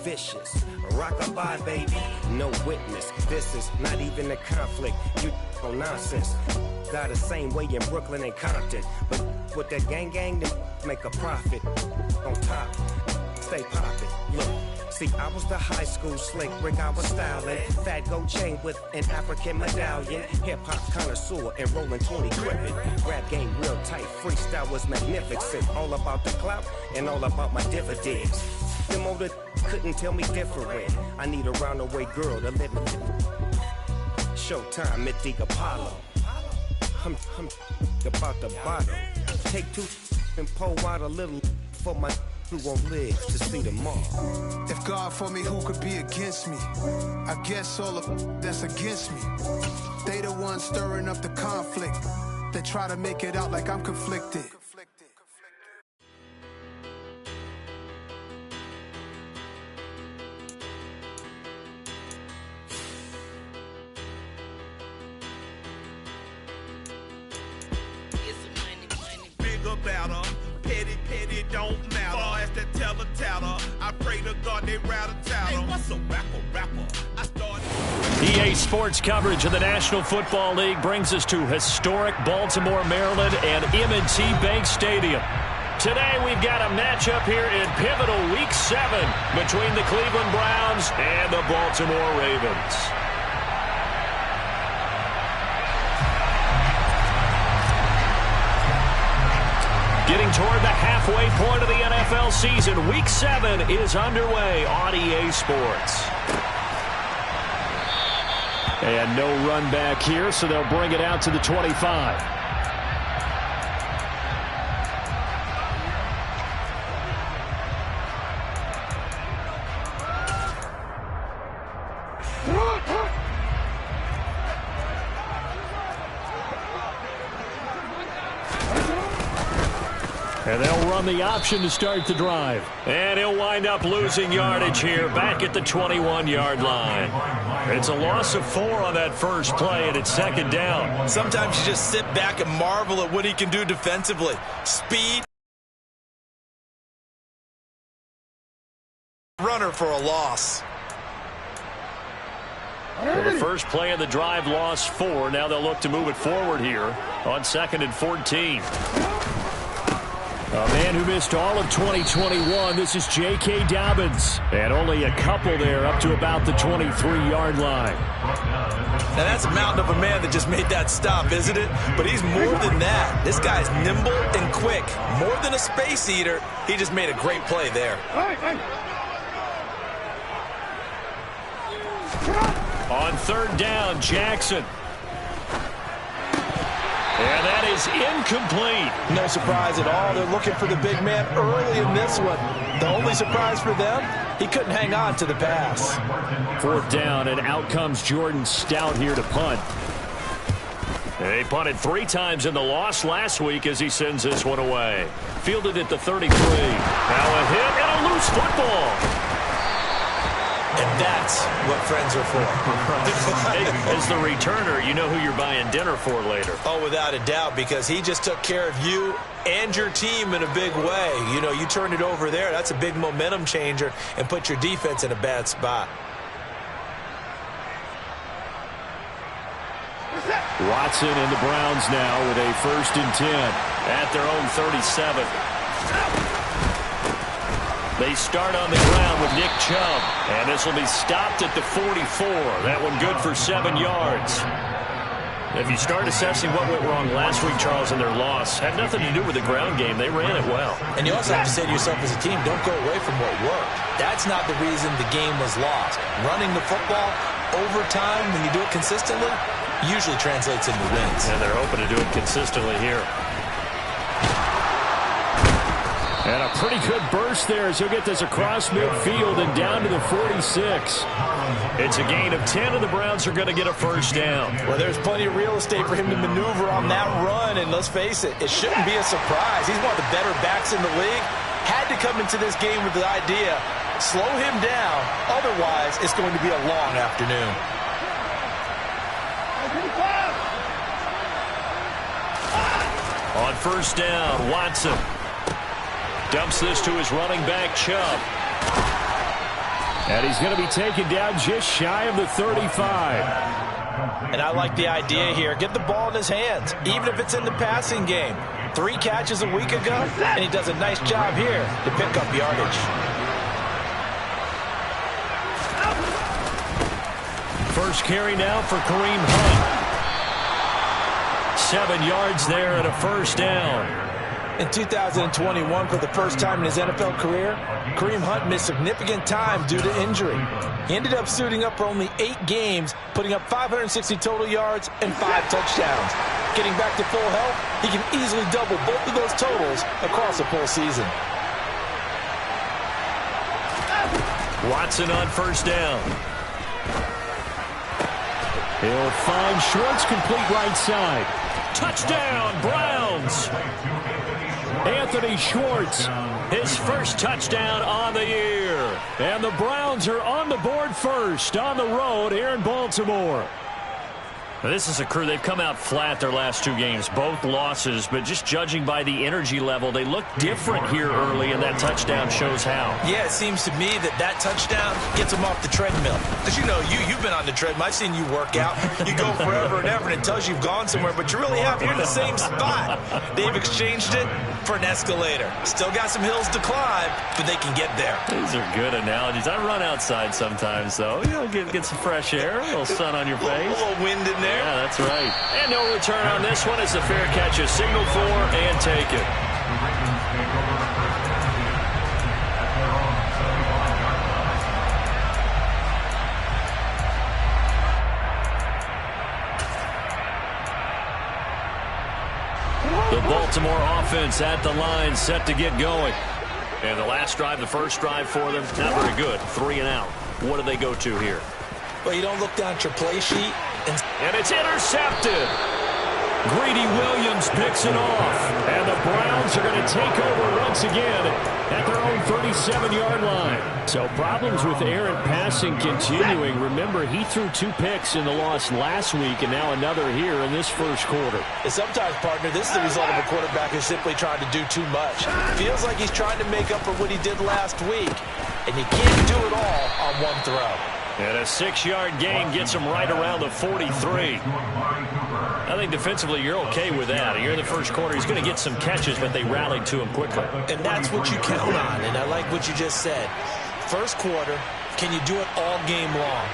vicious. Rockabye, baby, no witness. This is not even a conflict. You on nonsense. Got the same way in Brooklyn and Compton. But with that gang, then make a profit. On top, stay poppin'. Look. See, I was the high school slick Rick, I was styling. Fat gold chain with an African medallion. Hip-hop connoisseur and rolling 20 gripping. Rap game real tight, freestyle was magnificent. All about the clout and all about my dividends. Them older couldn't tell me different. I need a roundaway girl to live with. Showtime, Mythic Apollo. I'm about the bottom. Take two and pour out a little for my who won't live to see tomorrow. If God for me, who could be against me? I guess all of that's against me. They the ones stirring up the conflict. They try to make it out like I'm conflicted. Big about her. Petty don't matter. Far as that teller, I pray to God they rattle-tattle. Hey, what's a rapper? I started. EA Sports coverage of the National Football League brings us to historic Baltimore, Maryland and M&T Bank Stadium. Today we've got a matchup here in pivotal Week 7 between the Cleveland Browns and the Baltimore Ravens. Getting toward the halfway point of the NFL season, Week 7 is underway on EA Sports. And no run back here, so they'll bring it out to the 25. And they'll run the option to start the drive. And he'll wind up losing yardage here back at the 21-yard line. It's a loss of 4 on that first play, and it's second down. Sometimes you just sit back and marvel at what he can do defensively. Speed. Runner for a loss. Well, the first play of the drive lost 4. Now they'll look to move it forward here on 2nd and 14. A man who missed all of 2021, this is J.K. Dobbins. And only a couple there up to about the 23-yard line. Now that's a mountain of a man that just made that stop, isn't it? But he's more than that. This guy's nimble and quick. More than a space eater, he just made a great play there. On 3rd down, Jackson. And that is incomplete. No surprise at all. They're looking for the big man early in this one. The only surprise for them, he couldn't hang on to the pass. 4th down, and out comes Jordan Stout here to punt. They punted 3 times in the loss last week as he sends this one away. Fielded at the 33. Now a hit and a loose football. And that's what friends are for. Hey, as the returner, you know who you're buying dinner for later. Oh, without a doubt, because he just took care of you and your team in a big way. You know, you turned it over there. That's a big momentum changer and put your defense in a bad spot. Watson and the Browns now with a 1st and 10 at their own 37. They start on the ground with Nick Chubb, and this will be stopped at the 44. That one good for 7 yards. If you start assessing what went wrong last week, Charles, in their loss, had nothing to do with the ground game. They ran it well. And you also have to say to yourself as a team, don't go away from what worked. That's not the reason the game was lost. Running the football over time, when you do it consistently, usually translates into wins. And they're hoping to do it consistently here. And a pretty good burst there as he'll get this across midfield and down to the 46. It's a gain of 10, and the Browns are going to get a 1st down. Well, there's plenty of real estate for him to maneuver on that run, and let's face it, it shouldn't be a surprise. He's one of the better backs in the league. Had to come into this game with the idea, slow him down, otherwise it's going to be a long afternoon. On 1st down, Watson dumps this to his running back, Chubb. And he's going to be taken down just shy of the 35. And I like the idea here. Get the ball in his hands, even if it's in the passing game. 3 catches a week ago, and he does a nice job here to pick up yardage. First carry now for Kareem Hunt. 7 yards there and a first down. In 2021, for the first time in his NFL career, Kareem Hunt missed significant time due to injury. He ended up suiting up for only 8 games, putting up 560 total yards and 5 touchdowns. Getting back to full health, he can easily double both of those totals across a full season. Watson on first down. He'll find Schwartz, complete right side. Touchdown, Browns. Anthony Schwartz, his first touchdown on the year. And the Browns are on the board first on the road here in Baltimore. Now, this is a crew. They've come out flat their last 2 games, both losses, but just judging by the energy level, they look different here early, and that touchdown shows how. Yeah, it seems to me that touchdown gets them off the treadmill. Because, you know, you've been on the treadmill. I've seen you work out. You go forever and ever, and it tells you you've gone somewhere, but you really have. You're in the same spot. They've exchanged it for an escalator. Still got some hills to climb, but they can get there. These are good analogies. I run outside sometimes, though. You know, get some fresh air, a little sun on your face. A little wind in there. Yeah, that's right. And no return on this one as the fair catch is signaled for and taken. The Baltimore offense at the line, set to get going. And the last drive, the first drive for them, not very good. 3 and out. What do they go to here? Well, you don't look down at your play sheet. And it's intercepted. Greedy Williams picks it off. And the Browns are going to take over once again at their own 37-yard line. So problems with Aaron passing continuing. Remember, he threw 2 picks in the loss last week and now another here in this first quarter. And sometimes, partner, this is the result of a quarterback who's simply trying to do too much. Feels like he's trying to make up for what he did last week. And you can't do it all on one throw. And a 6-yard gain gets him right around the 43. I think defensively you're okay with that. Here in the first quarter, he's going to get some catches, but they rallied to him quickly. And that's what you count on, and I like what you just said. First quarter, can you do it all game long?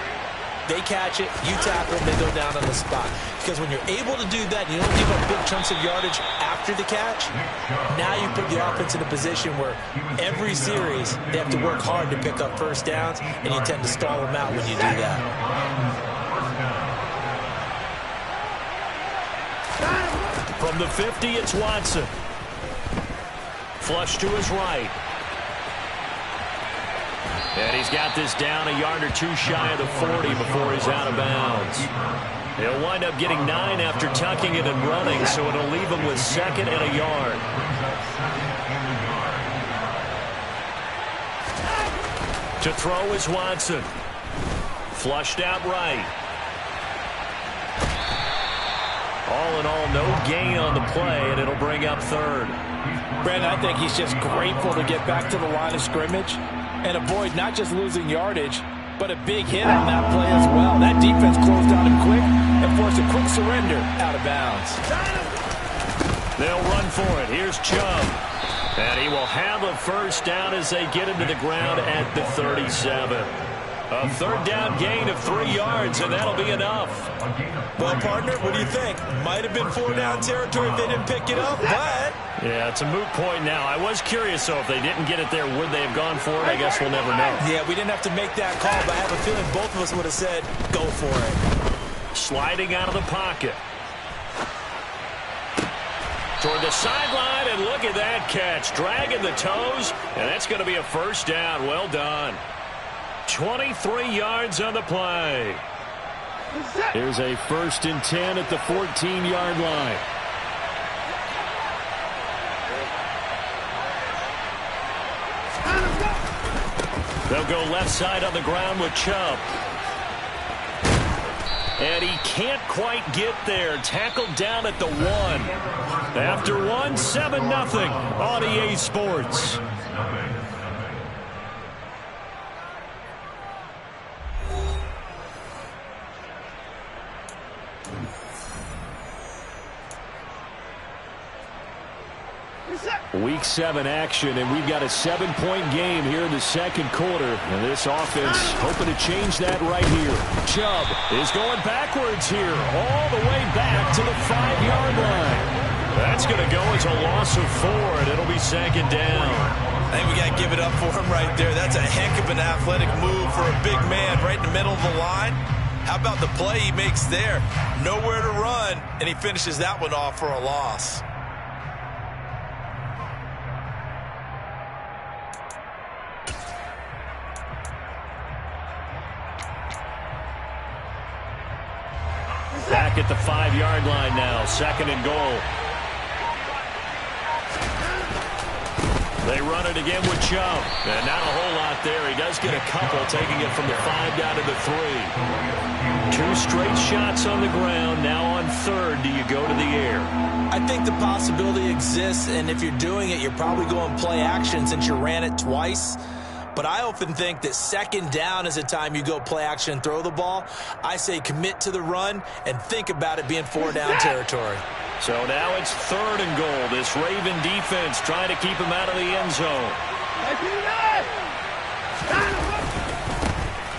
They catch it, you tackle, they go down on the spot. Because when you're able to do that, you don't give up big chunks of yardage after the catch, now you put the offense in a position where every series they have to work hard to pick up first downs, and you tend to stall them out when you do that. From the 50, it's Watson. Flush to his right. And he's got this down a yard or 2 shy of the 40 before he's out of bounds. He'll wind up getting 9 after tucking it and running, so it'll leave him with 2nd and a yard. To throw is Watson. Flushed out right. All in all, no gain on the play, and it'll bring up 3rd. Brandon, I think he's just grateful to get back to the line of scrimmage and avoid not just losing yardage, but a big hit on that play as well. That defense closed on him quick and forced a quick surrender out of bounds. They'll run for it. Here's Chubb. And he will have a first down as they get him to the ground at the 37. A 3rd down gain of 3 yards, and that'll be enough. Well, partner, what do you think? Might have been 4 down territory if they didn't pick it up, but... Yeah, it's a moot point now. I was curious, though, if they didn't get it there, would they have gone for it? I guess we'll never know. Yeah, we didn't have to make that call, but I have a feeling both of us would have said, go for it. Sliding out of the pocket. Toward the sideline, and look at that catch. Dragging the toes, and that's going to be a first down. Well done. 23 yards on the play. Here's a 1st and 10 at the 14-yard line. They'll go left side on the ground with Chubb. And he can't quite get there. Tackled down at the 1. After 1, 7-0 on EA Sports. Week 7 action, and we've got a 7-point game here in the second quarter. And this offense hoping to change that right here. Chubb is going backwards here, all the way back to the 5-yard line. That's going to go as a loss of 4, and it'll be second down. I think we got to give it up for him right there. That's a heck of an athletic move for a big man right in the middle of the line. How about the play he makes there? Nowhere to run, and he finishes that one off for a loss. Back at the 5-yard line now, second and goal. They run it again with Chubb. And not a whole lot there. He does get a couple, taking it from the 5 down to the 3. 2 straight shots on the ground. Now on third, do you go to the air? I think the possibility exists, and if you're doing it, you're probably going play action since you ran it twice. But I often think that second down is a time you go play action and throw the ball. I say commit to the run and think about it being 4-down territory. So now it's third and goal. This Raven defense trying to keep him out of the end zone.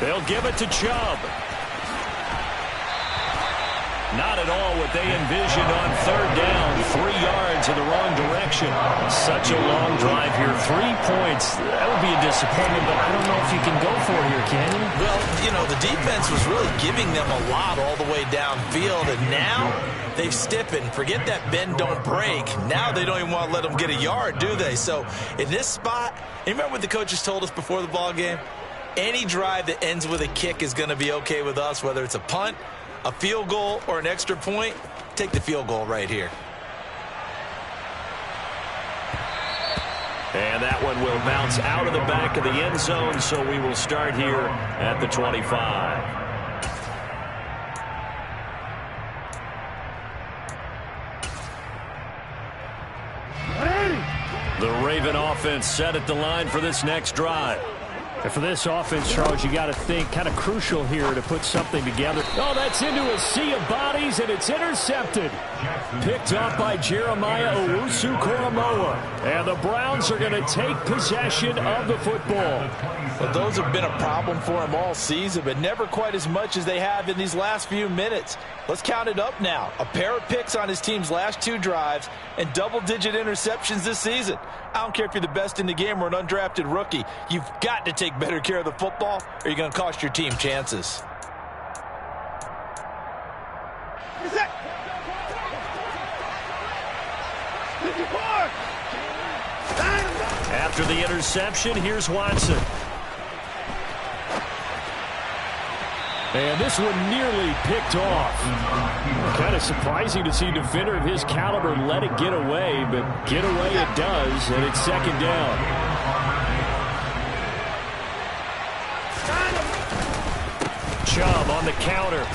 They'll give it to Chubb. Not at all what they envisioned on third down. 3 yards in the wrong direction. Such a long drive here. 3 points. That would be a disappointment, but I don't know if you can go for it here, can you? Well, you know, the defense was really giving them a lot all the way downfield, and now they've stiffened. Forget that bend, don't break. Now they don't even want to let them get a yard, do they? So in this spot, you remember what the coaches told us before the ball game? Any drive that ends with a kick is going to be okay with us, whether it's a punt, a field goal, or an extra point. Take the field goal right here. And that one will bounce out of the back of the end zone, so we will start here at the 25. The Raven offense set at the line for this next drive. And for this offense, Charles, you got to think kind of crucial here to put something together. Oh, that's into a sea of bodies, and it's intercepted. Picked up by Jeremiah Owusu-Koramoah. And the Browns are going to take possession of the football. Well, those have been a problem for him all season, but never quite as much as they have in these last few minutes. Let's count it up now. A pair of picks on his team's last 2 drives and double-digit interceptions this season. I don't care if you're the best in the game or an undrafted rookie. You've got to take better care of the football or you're going to cost your team chances. After the interception, here's Watson. And this one nearly picked off. Kind of surprising to see a defender of his caliber let it get away, but get away it does, and it's second down. Chubb on the counter.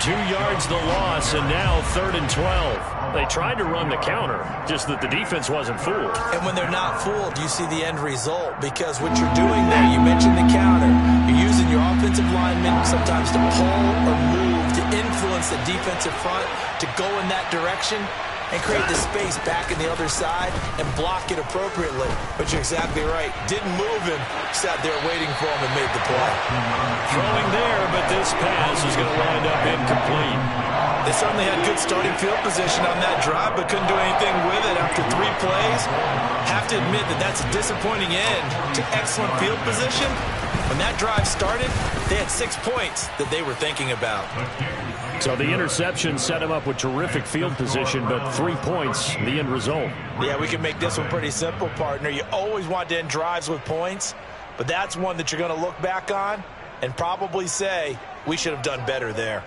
2 yards the loss, and now 3rd and 12. They tried to run the counter, just that the defense wasn't fooled. And when they're not fooled, you see the end result, because what you're doing there, you mentioned the counter, you're using your offensive linemen sometimes to pull or move to influence the defensive front to go in that direction and create the space back in the other side and block it appropriately. But you're exactly right. Didn't move him, sat there waiting for him and made the play. Throwing there, but this pass is going to wind up incomplete. They certainly had good starting field position on that drive, but couldn't do anything with it after 3 plays. Have to admit that that's a disappointing end to excellent field position. When that drive started, they had 6 points that they were thinking about. So the interception set him up with terrific field position, but 3 points, the end result. Yeah, we can make this one pretty simple, partner. You always want to end drives with points, but that's one that you're going to look back on and probably say, we should have done better there.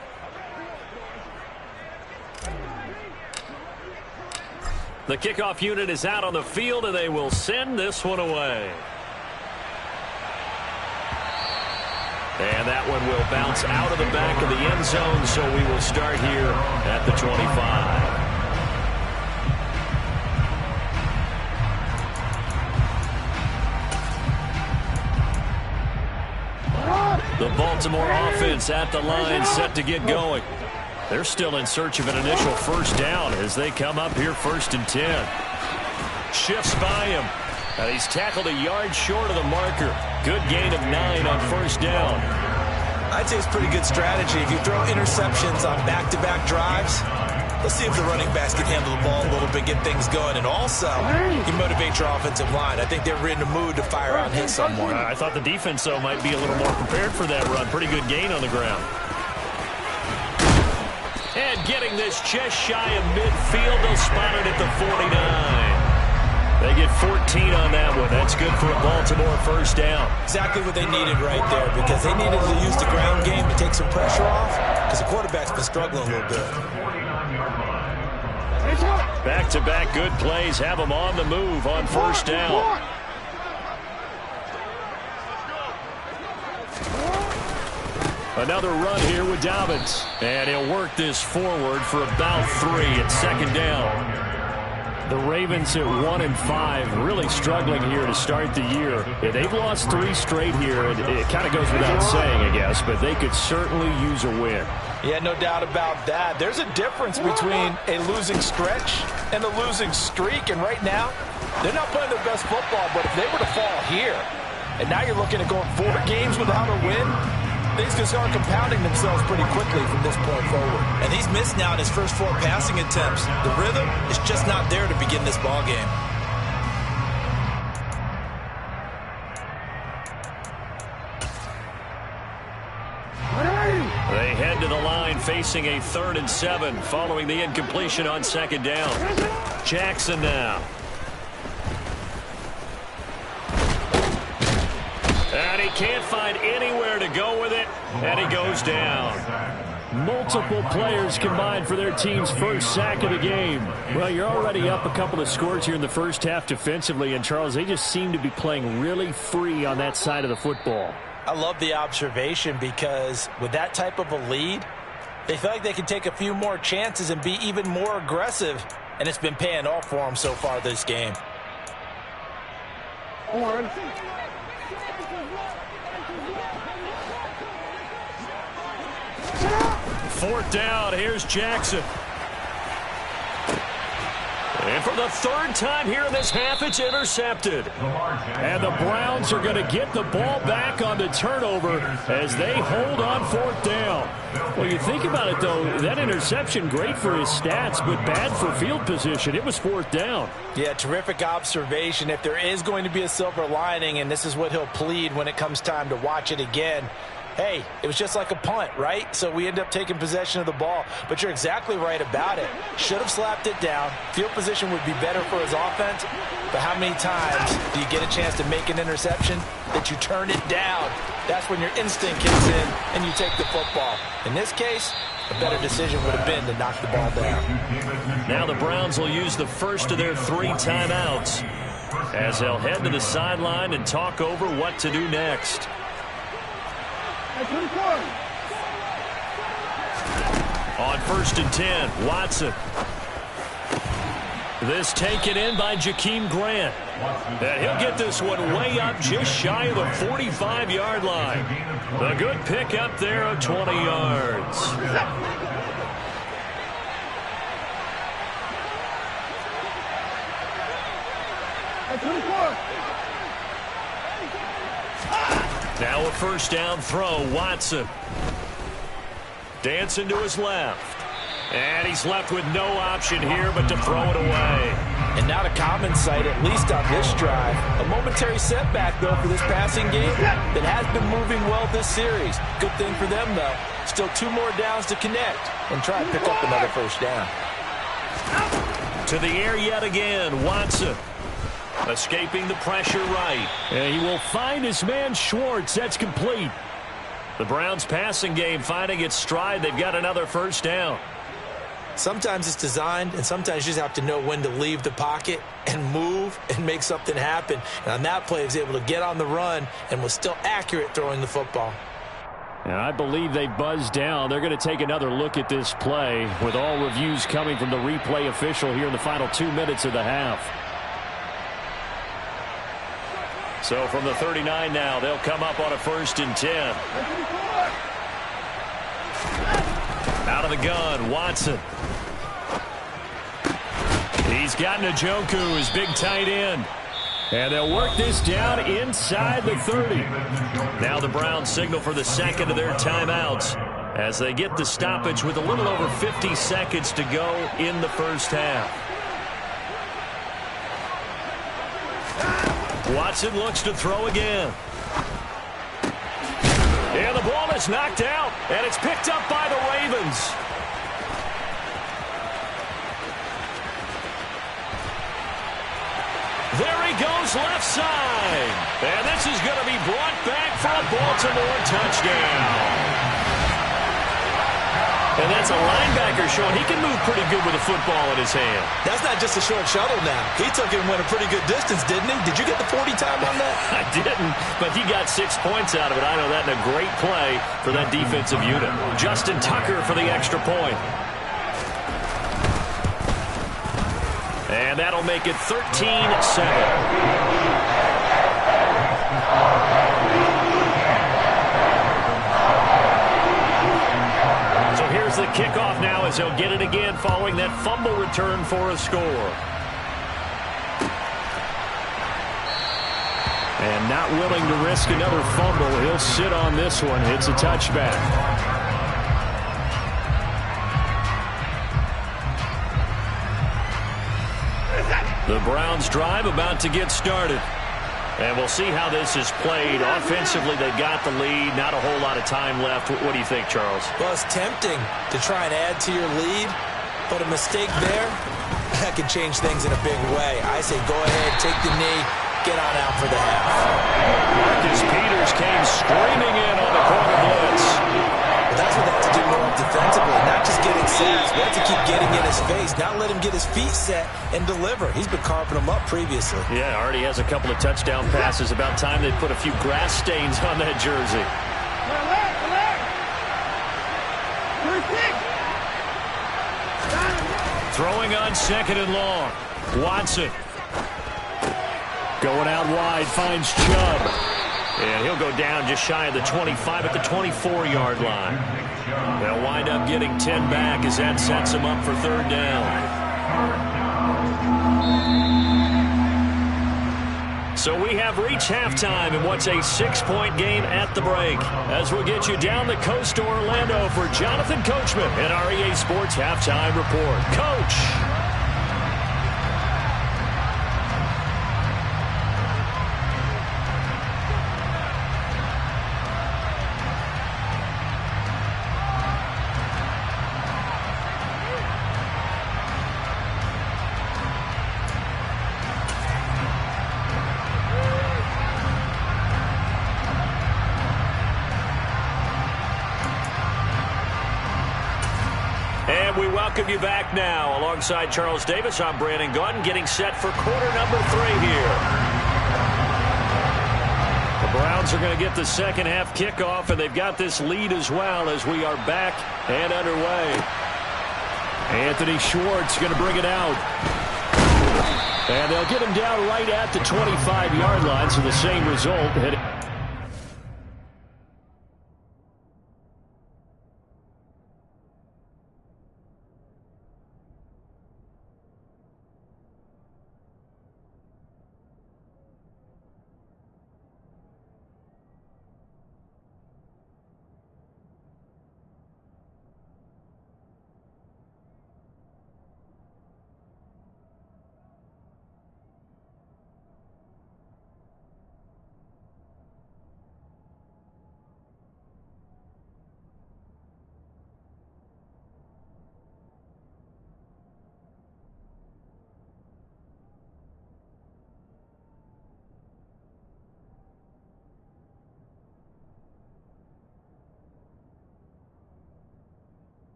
The kickoff unit is out on the field, and they will send this one away. And that one will bounce out of the back of the end zone, so we will start here at the 25. The Baltimore offense at the line, set to get going. They're still in search of an initial first down as they come up here 1st and 10. shifts by him. And he's tackled a yard short of the marker. Good gain of 9 on first down. I'd say it's pretty good strategy. If you throw interceptions on back-to-back drives, let's see if the running backs can handle the ball a little bit, get things going. And also, you motivate your offensive line. I think they're in the mood to fire out and hit someone. I thought the defense, though, might be a little more prepared for that run. Pretty good gain on the ground. And getting this just shy of midfield, they'll spot it at the 49. They get 14 on that one. That's good for a Baltimore first down. Exactly what they needed right there, because they needed to use the ground game to take some pressure off, because the quarterback's been struggling a little bit. Back-to-back good plays have them on the move on first down. Another run here with Dobbins. And he'll work this forward for about 3 at second down. The Ravens at 1-5, really struggling here to start the year. Yeah, they've lost 3 straight here, and it kind of goes without saying, I guess, but they could certainly use a win. Yeah, no doubt about that. There's a difference between a losing stretch and a losing streak, and right now, they're not playing their best football, but if they were to fall here, and now you're looking at going 4 games without a win, things can start compounding themselves pretty quickly from this point forward. And he's missed now in his first 4 passing attempts. The rhythm is just not there to begin this ball game. They head to the line facing a 3rd and 7 following the incompletion on second down. Jackson now. And he can't find anywhere to go with it, and he goes down. Multiple players combined for their team's first sack of the game. Well, you're already up a couple of scores here in the first half defensively, and Charles, they just seem to be playing really free on that side of the football. I love the observation, because with that type of a lead, they feel like they can take a few more chances and be even more aggressive, and it's been paying off for them so far this game. 4th down, here's Jackson. And for the 3rd time here in this half, it's intercepted. And the Browns are going to get the ball back on the turnover as they hold on 4th down. Well, you think about it, though, that interception, great for his stats, but bad for field position. It was 4th down. Yeah, terrific observation. If there is going to be a silver lining, and this is what he'll plead when it comes time to watch it again, hey, it was just like a punt, right? So we end up taking possession of the ball. But you're exactly right about it. Should have slapped it down. Field position would be better for his offense. But how many times do you get a chance to make an interception that you turn it down? That's when your instinct kicks in and you take the football. In this case, a better decision would have been to knock the ball down. Now the Browns will use the first of their 3 timeouts as they'll head to the sideline and talk over what to do next. On 1st and 10, Watson. This taken in by Jakeem Grant. And he'll get this one way up just shy of the 45-yard line. A good pick up there of 20 yards. Now a 1st down throw, Watson. Dancing to his left. And he's left with no option here but to throw it away. And not a common sight, at least on this drive. A momentary setback, though, for this passing game that has been moving well this series. Good thing for them, though. Still 2 more downs to connect and try and pick up another 1st down. To the air yet again, Watson. Escaping the pressure right. And he will find his man Schwartz. That's complete. The Browns passing game finding its stride. They've got another 1st down. Sometimes it's designed, and sometimes you just have to know when to leave the pocket and move and make something happen. And on that play, he was able to get on the run and was still accurate throwing the football. And I believe they buzzed down. They're going to take another look at this play with all reviews coming from the replay official here in the final 2 minutes of the half. So from the 39 now, they'll come up on a 1st and 10. Out of the gun, Watson. He's got Njoku, his big tight end. And they'll work this down inside the 30. Now the Browns signal for the second of their timeouts as they get the stoppage with a little over 50 seconds to go in the first half. Watson looks to throw again. And the ball is knocked out, and it's picked up by the Ravens. There he goes left side. And this is going to be brought back for a Baltimore touchdown. And that's a linebacker showing he can move pretty good with a football in his hand. That's not just a short shuttle now. He took it and went a pretty good distance, didn't he? Did you get the 40 time on that? I didn't, but he got 6 points out of it. I know that in a great play for that defensive unit. Justin Tucker for the extra point. And that'll make it 13-7. Here's the kickoff now as he'll get it again following that fumble return for a score. And not willing to risk another fumble. He'll sit on this one. It's a touchback. The Browns drive about to get started. And we'll see how this is played. Offensively, they've got the lead. Not a whole lot of time left. What do you think, Charles? Well, it's tempting to try and add to your lead, but a mistake there, that could change things in a big way. I say go ahead, take the knee, get on out for the half. Marcus Peters came screaming in on the corner blitz. Well, that's what they have to do more defensively, not just getting sacks, but to keep getting in his face, not let him get his feet set and deliver. He's been carving them up previously. Yeah, already has a couple of touchdown passes. About time they put a few grass stains on that jersey. Throwing on second and long. Watson. Going out wide, finds Chubb. And he'll go down just shy of the 25 at the 24-yard line. They'll wind up getting 10 back as that sets them up for third down. So we have reached halftime in what's a 6-point game at the break. As we'll get you down the coast to Orlando for Jonathan Coachman and our EA Sports Halftime Report. Coach! We welcome you back now. Alongside Charles Davis, I'm Brandon Gaudin, getting set for quarter number 3 here. The Browns are going to get the second half kickoff, and they've got this lead as well as we are back and underway. Anthony Schwartz going to bring it out. And they'll get him down right at the 25-yard line, so the same result.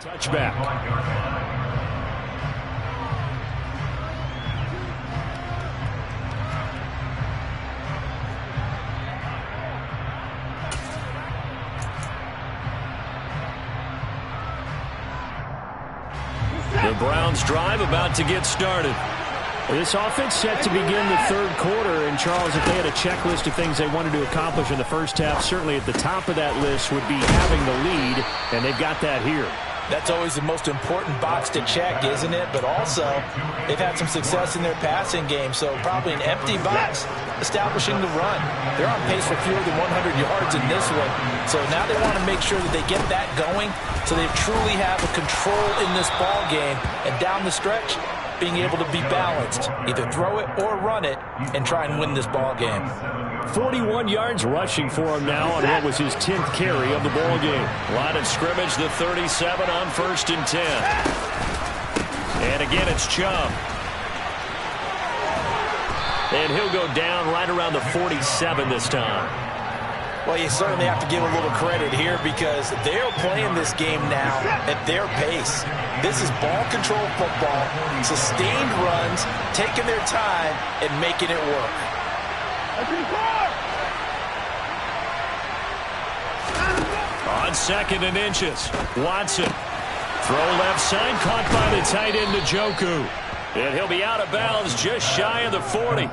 Touchback. The Browns drive about to get started. This offense set to begin the third quarter. And, Charles, if they had a checklist of things they wanted to accomplish in the first half, certainly at the top of that list would be having the lead, and they've got that here. That's always the most important box to check, isn't it? But also, they've had some success in their passing game, so probably an empty box establishing the run. They're on pace for fewer than 100 yards in this one, so now they want to make sure that they get that going so they truly have a control in this ball game, and down the stretch, being able to be balanced, either throw it or run it, and try and win this ball game. 41 yards rushing for him now on what was his 10th carry of the ball game. Line of scrimmage, the 37 on 1st and 10. And again, it's Chubb. And he'll go down right around the 47 this time. Well, you certainly have to give a little credit here because they're playing this game now at their pace. This is ball control football, sustained runs, taking their time and making it work. On 2nd and inches, Watson. Throw left side, caught by the tight end Njoku. And he'll be out of bounds just shy of the 40.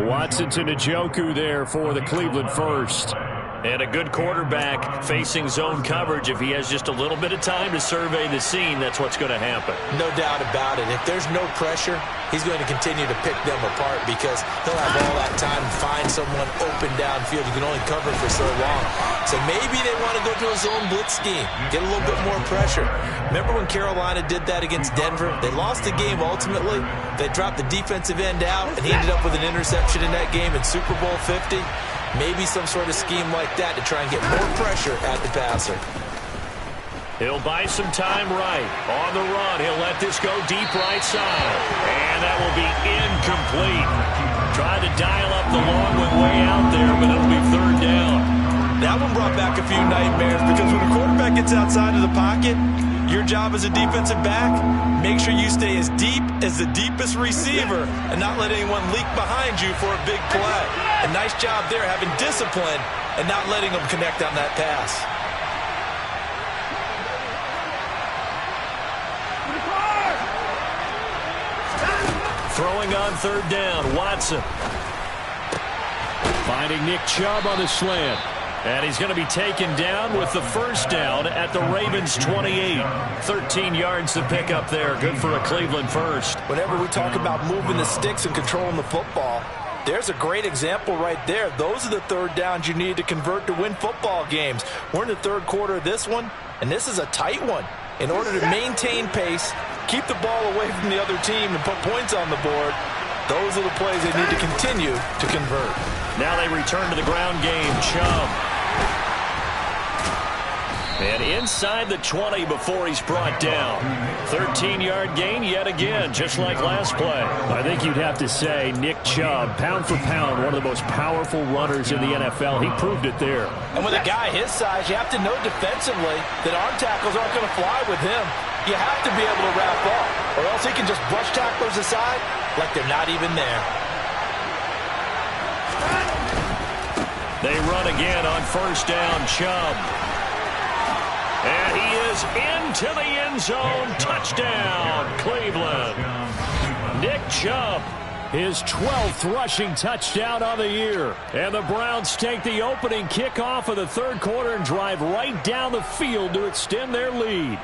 Watson to Njoku there for the Cleveland first. And a good quarterback facing zone coverage. If he has just a little bit of time to survey the scene, that's what's going to happen. No doubt about it. If there's no pressure, he's going to continue to pick them apart because he'll have all that time to find someone open downfield. You can only cover for so long. So maybe they want to go to a zone blitz scheme, get a little bit more pressure. Remember when Carolina did that against Denver? They lost the game ultimately. They dropped the defensive end out, and he ended up with an interception in that game in Super Bowl 50. Maybe some sort of scheme like that to try and get more pressure at the passer. He'll buy some time right. On the run, he'll let this go deep right side. And that will be incomplete. Tried to dial up the long one way out there, but it'll be 3rd down. That one brought back a few nightmares because when a quarterback gets outside of the pocket, your job as a defensive back, make sure you stay as deep as the deepest receiver and not let anyone leak behind you for a big play. A nice job there having discipline and not letting them connect on that pass. Throwing on 3rd down, Watson. Finding Nick Chubb on the slant. And he's going to be taken down with the 1st down at the Ravens 28. 13 yards to pick up there. Good for a Cleveland first. Whenever we talk about moving the sticks and controlling the football, there's a great example right there. Those are the 3rd downs you need to convert to win football games. We're in the 3rd quarter of this one, and this is a tight one. In order to maintain pace, keep the ball away from the other team, and put points on the board, those are the plays they need to continue to convert. Now they return to the ground game. Chubb. And inside the 20 before he's brought down. 13-yard gain yet again, just like last play. I think you'd have to say Nick Chubb, pound for pound, one of the most powerful runners in the NFL. He proved it there. And with a guy his size, you have to know defensively that arm tackles aren't going to fly with him. You have to be able to wrap up, or else he can just brush tacklers aside like they're not even there. They run again on 1st down, Chubb. And he is into the end zone. Touchdown, Cleveland. Nick Chubb, his 12th rushing touchdown of the year. And the Browns take the opening kickoff of the 3rd quarter and drive right down the field to extend their lead.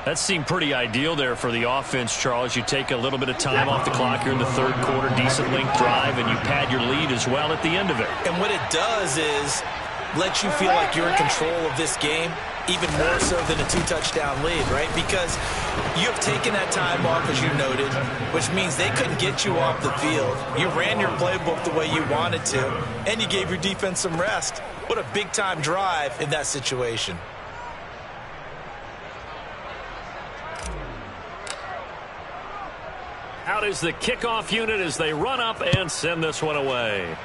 That seemed pretty ideal there for the offense, Charles. You take a little bit of time off the clock here in the 3rd quarter, decent length drive, and you pad your lead as well at the end of it. And what it does is let you feel like you're in control of this game, even more so than a 2-touchdown lead, right? Because you have taken that time off, as you noted, which means they couldn't get you off the field. You ran your playbook the way you wanted to, and you gave your defense some rest. What a big-time drive in that situation. Out is the kickoff unit as they run up and send this one away.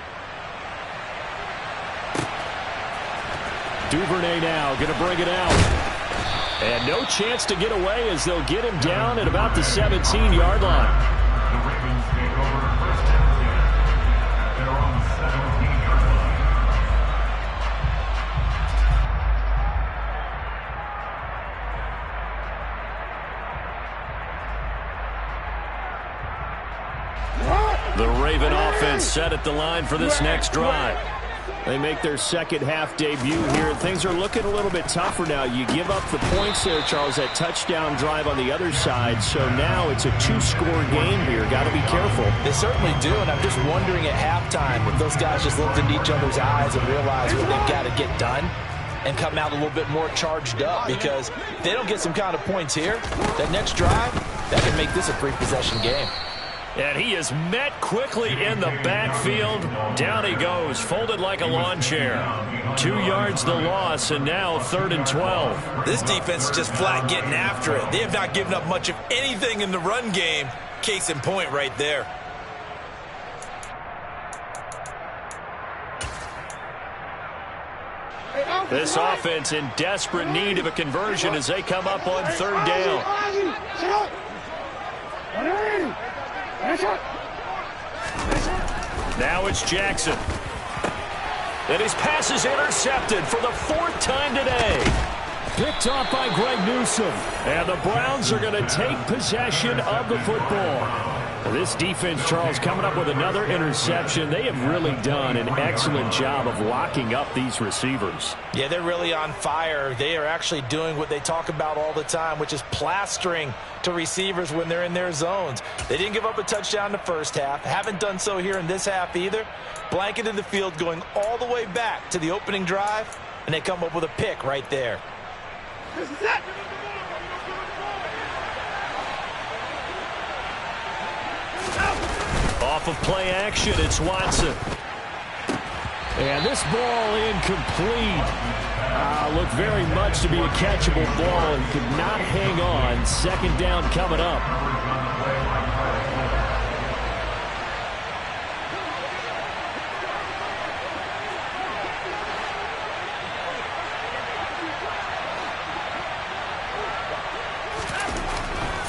Duvernay now going to bring it out. And no chance to get away as they'll get him down at about the 17-yard line. The Raven offense set at the line for this next drive. They make their second half debut here. Things are looking a little bit tougher now. You give up the points there, Charles, that touchdown drive on the other side. So now it's a 2-score game here. Got to be careful. They certainly do, and I'm just wondering at halftime if those guys just looked into each other's eyes and realized what they've got to get done and come out a little bit more charged up, because if they don't get some kind of points here, that next drive, that can make this a 3-possession game. And he is met quickly in the backfield. Down he goes, folded like a lawn chair. 2 yards the loss, and now 3rd and 12. This defense is just flat getting after it. They have not given up much of anything in the run game. Case in point right there. This offense in desperate need of a conversion as they come up on 3rd down. Now it's Jackson. And his pass is intercepted for the 4th time today. Picked off by Greg Newsome. And the Browns are going to take possession of the football. This defense, Charles, coming up with another interception. They have really done an excellent job of locking up these receivers. Yeah, they're really on fire. They are actually doing what they talk about all the time, which is plastering to receivers when they're in their zones. They didn't give up a touchdown in the first half. Haven't done so here in this half either. Blanketed the field going all the way back to the opening drive, and they come up with a pick right there. This is it. Off of play action, it's Watson. And this ball incomplete. Looked very much to be a catchable ball and could not hang on. 2nd down coming up.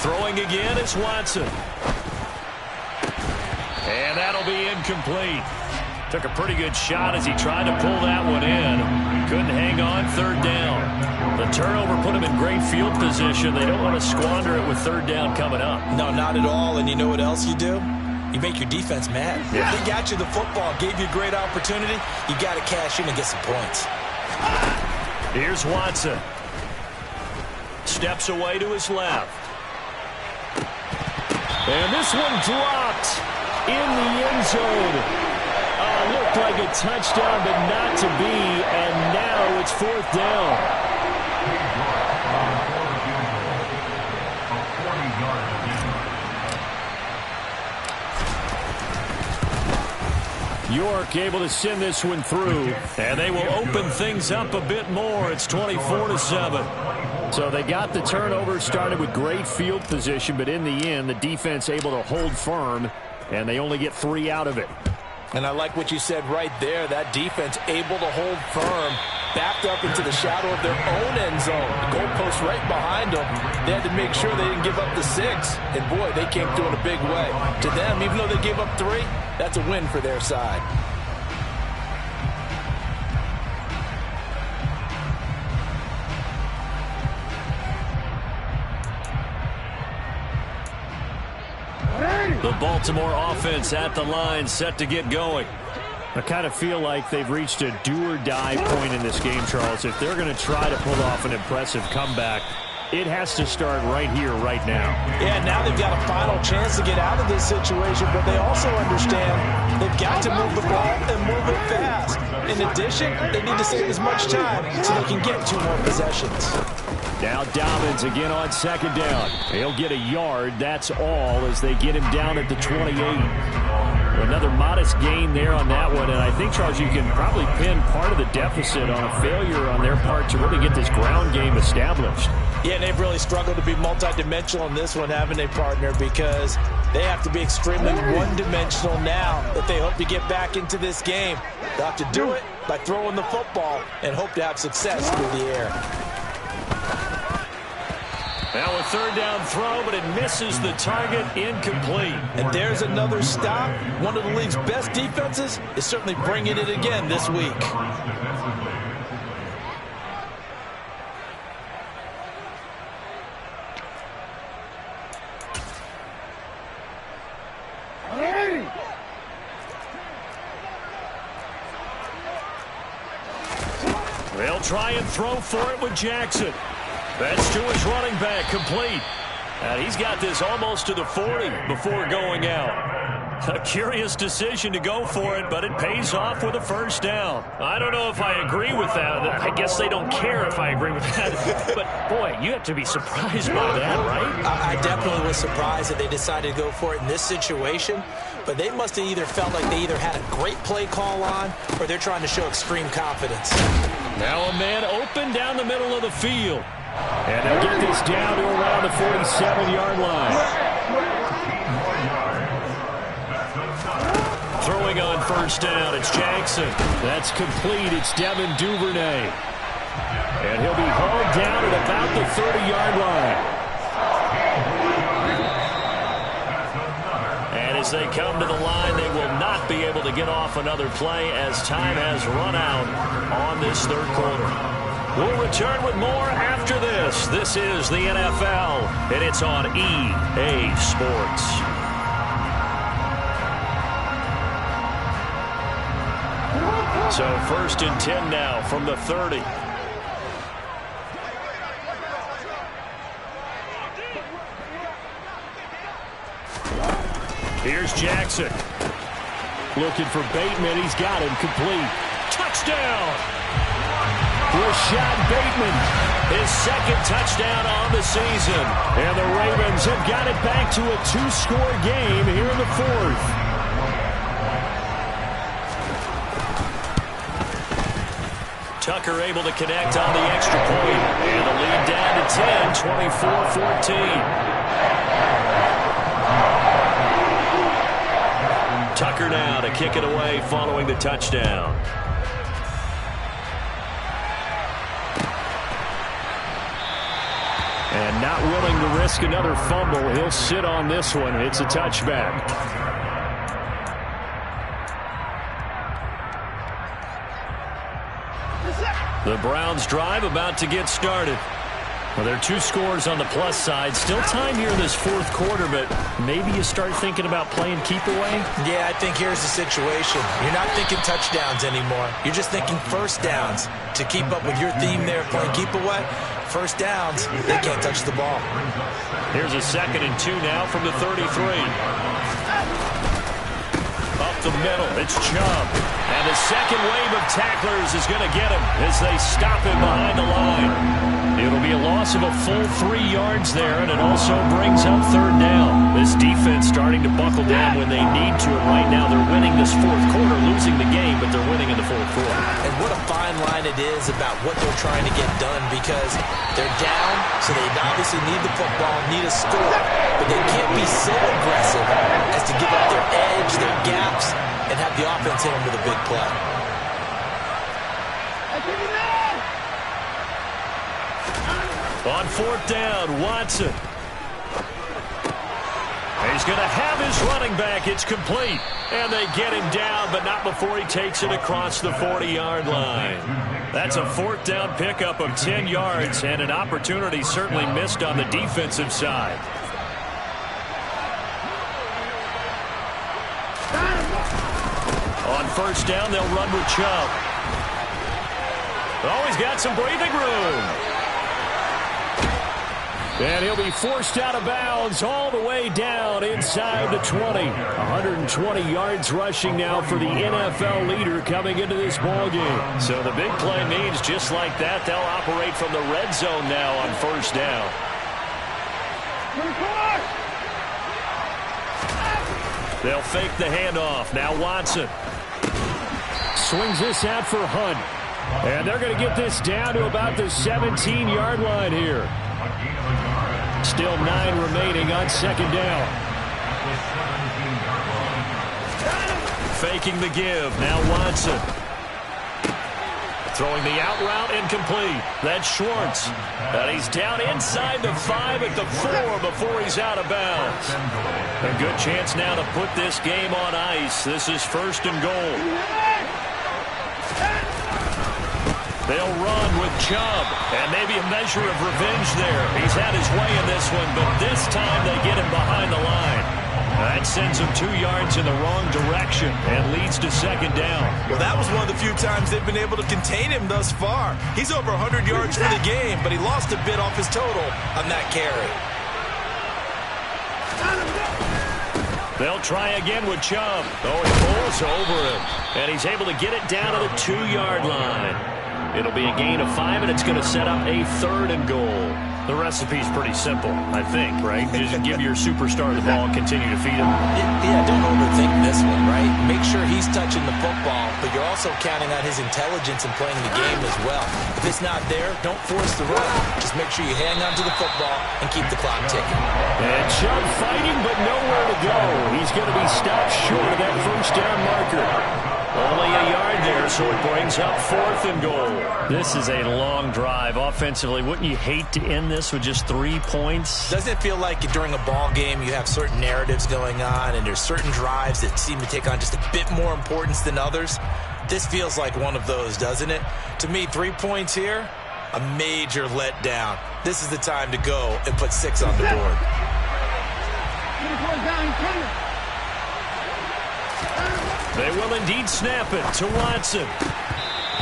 Throwing again, it's Watson. And that'll be incomplete. Took a pretty good shot as he tried to pull that one in. Couldn't hang on. 3rd down. The turnover put him in great field position. They don't want to squander it with 3rd down coming up. No, not at all. And you know what else you do? You make your defense mad. Yeah. They got you the football, gave you a great opportunity. You got to cash in and get some points. Here's Watson. Steps away to his left. And this one dropped in the end zone. Looked like a touchdown, but not to be. And now it's 4th down. York able to send this one through, and they will open things up a bit more. It's 24-7. So they got the turnover, started with great field position, but in the end, the defense able to hold firm, and they only get 3 out of it. And I like what you said right there. That defense able to hold firm, backed up into the shadow of their own end zone. The goalpost right behind them. They had to make sure they didn't give up the 6. And, boy, they came through in a big way. To them, even though they gave up 3, that's a win for their side. The Baltimore offense at the line, set to get going. I kind of feel like they've reached a do-or-die point in this game, Charles. If they're going to try to pull off an impressive comeback, it has to start right here, right now. Yeah, now they've got a final chance to get out of this situation, but they also understand they've got to move the ball and move it fast. In addition, they need to save as much time so they can get 2 more possessions. Now Dobbins again on 2nd down. He'll get a yard, that's all, as they get him down at the 28. Another modest gain there on that one, and I think, Charles, you can probably pin part of the deficit on a failure on their part to really get this ground game established. Yeah, they've really struggled to be multidimensional in this one, haven't they, partner, because they have to be extremely one-dimensional now if they hope to get back into this game. They'll have to do it by throwing the football and hope to have success through the air. Now a 3rd down throw, but it misses the target, incomplete. And there's another stop. One of the league's best defenses is certainly bringing it again this week. They'll try and throw for it with Jackson. That's to his running back, complete. And he's got this almost to the 40 before going out. A curious decision to go for it, but it pays off with a first down. I don't know if I agree with that. I guess they don't care if I agree with that. But, boy, you have to be surprised by that, right? I definitely was surprised that they decided to go for it in this situation. But they must have either felt like they either had a great play call on or they're trying to show extreme confidence. Now a man open down the middle of the field. And they'll get this down to around the 47-yard line. Throwing on first down, it's Jackson. That's complete. It's Devin Duvernay. And he'll be hauled down at about the 30-yard line. And as they come to the line, they will not be able to get off another play as time has run out on this third quarter. We'll return with more after this. This is the NFL, and it's on EA Sports. So 1st and 10 now from the 30. Here's Jackson. Looking for Bateman. He's got him complete. Touchdown! Rashad Bateman, his second touchdown on the season. And the Ravens have got it back to a 2-score game here in the 4th. Tucker able to connect on the extra point. And the lead down to 10, 24-14. Tucker now to kick it away following the touchdown. And not willing to risk another fumble. He'll sit on this one. It's a touchback. The Browns drive about to get started. Well, there are 2 scores on the plus side. Still time here in this 4th quarter, but maybe you start thinking about playing keep away? Yeah, I think here's the situation. You're not thinking touchdowns anymore. You're just thinking first downs. To keep up with your theme there, playing keep away, first downs, they can't touch the ball. Here's a 2nd and 2 now from the 33. Up the middle, it's Chubb. And the second wave of tacklers is going to get him as they stop him behind the line. It'll be a loss of a full 3 yards there, and it also brings up 3rd down. This defense starting to buckle down when they need to, and right now they're winning this 4th quarter, losing the game, but they're winning in the 4th quarter. And what a fine line it is about what they're trying to get done, because they're down, so they obviously need the football, need a score, but they can't be so aggressive as to give up their edge, their gaps, and have the offense hit them with a big play. On 4th down, Watson. He's going to have his running back. It's complete. And they get him down, but not before he takes it across the 40-yard line. That's a 4th down pickup of 10 yards, and an opportunity certainly missed on the defensive side. On 1st down, they'll run with Chubb. Oh, he's got some breathing room. And he'll be forced out of bounds all the way down inside the 20. 120 yards rushing now for the NFL leader coming into this ballgame. So the big play means just like that, they'll operate from the red zone now on 1st down. They'll fake the handoff. Now Watson swings this out for Hunt. And they're going to get this down to about the 17-yard line here. Still 9 remaining on 2nd down. Faking the give. Now Watson. Throwing the out route incomplete. That's Schwartz. And he's down inside the 5 at the 4 before he's out of bounds. A good chance now to put this game on ice. This is 1st and goal. They'll run with Chubb, and maybe a measure of revenge there. He's had his way in this one, but this time they get him behind the line. That sends him 2 yards in the wrong direction and leads to second down. Well, that was one of the few times they've been able to contain him thus far. He's over 100 yards for the game, but he lost a bit off his total on that carry. They'll try again with Chubb. Oh, he pulls over him, and he's able to get it down to the 2-yard line. It'll be a gain of 5, and it's going to set up a 3rd and goal. The recipe's pretty simple, I think, right? Just give your superstar the ball and continue to feed him. Yeah, don't overthink this one, right? Make sure he's touching the football, but you're also counting on his intelligence in playing the game as well. If it's not there, don't force the run. Just make sure you hang on to the football and keep the clock ticking. And Chubb fighting, but nowhere to go. He's going to be stopped short of that first down marker. Only a yard there, so it brings up 4th and goal. This is a long drive offensively. Wouldn't you hate to end this with just 3 points? Doesn't it feel like during a ball game you have certain narratives going on and there's certain drives that seem to take on just a bit more importance than others? This feels like one of those, doesn't it? To me, 3 points here, a major letdown. This is the time to go and put 6 on the board. They will indeed snap it to Watson.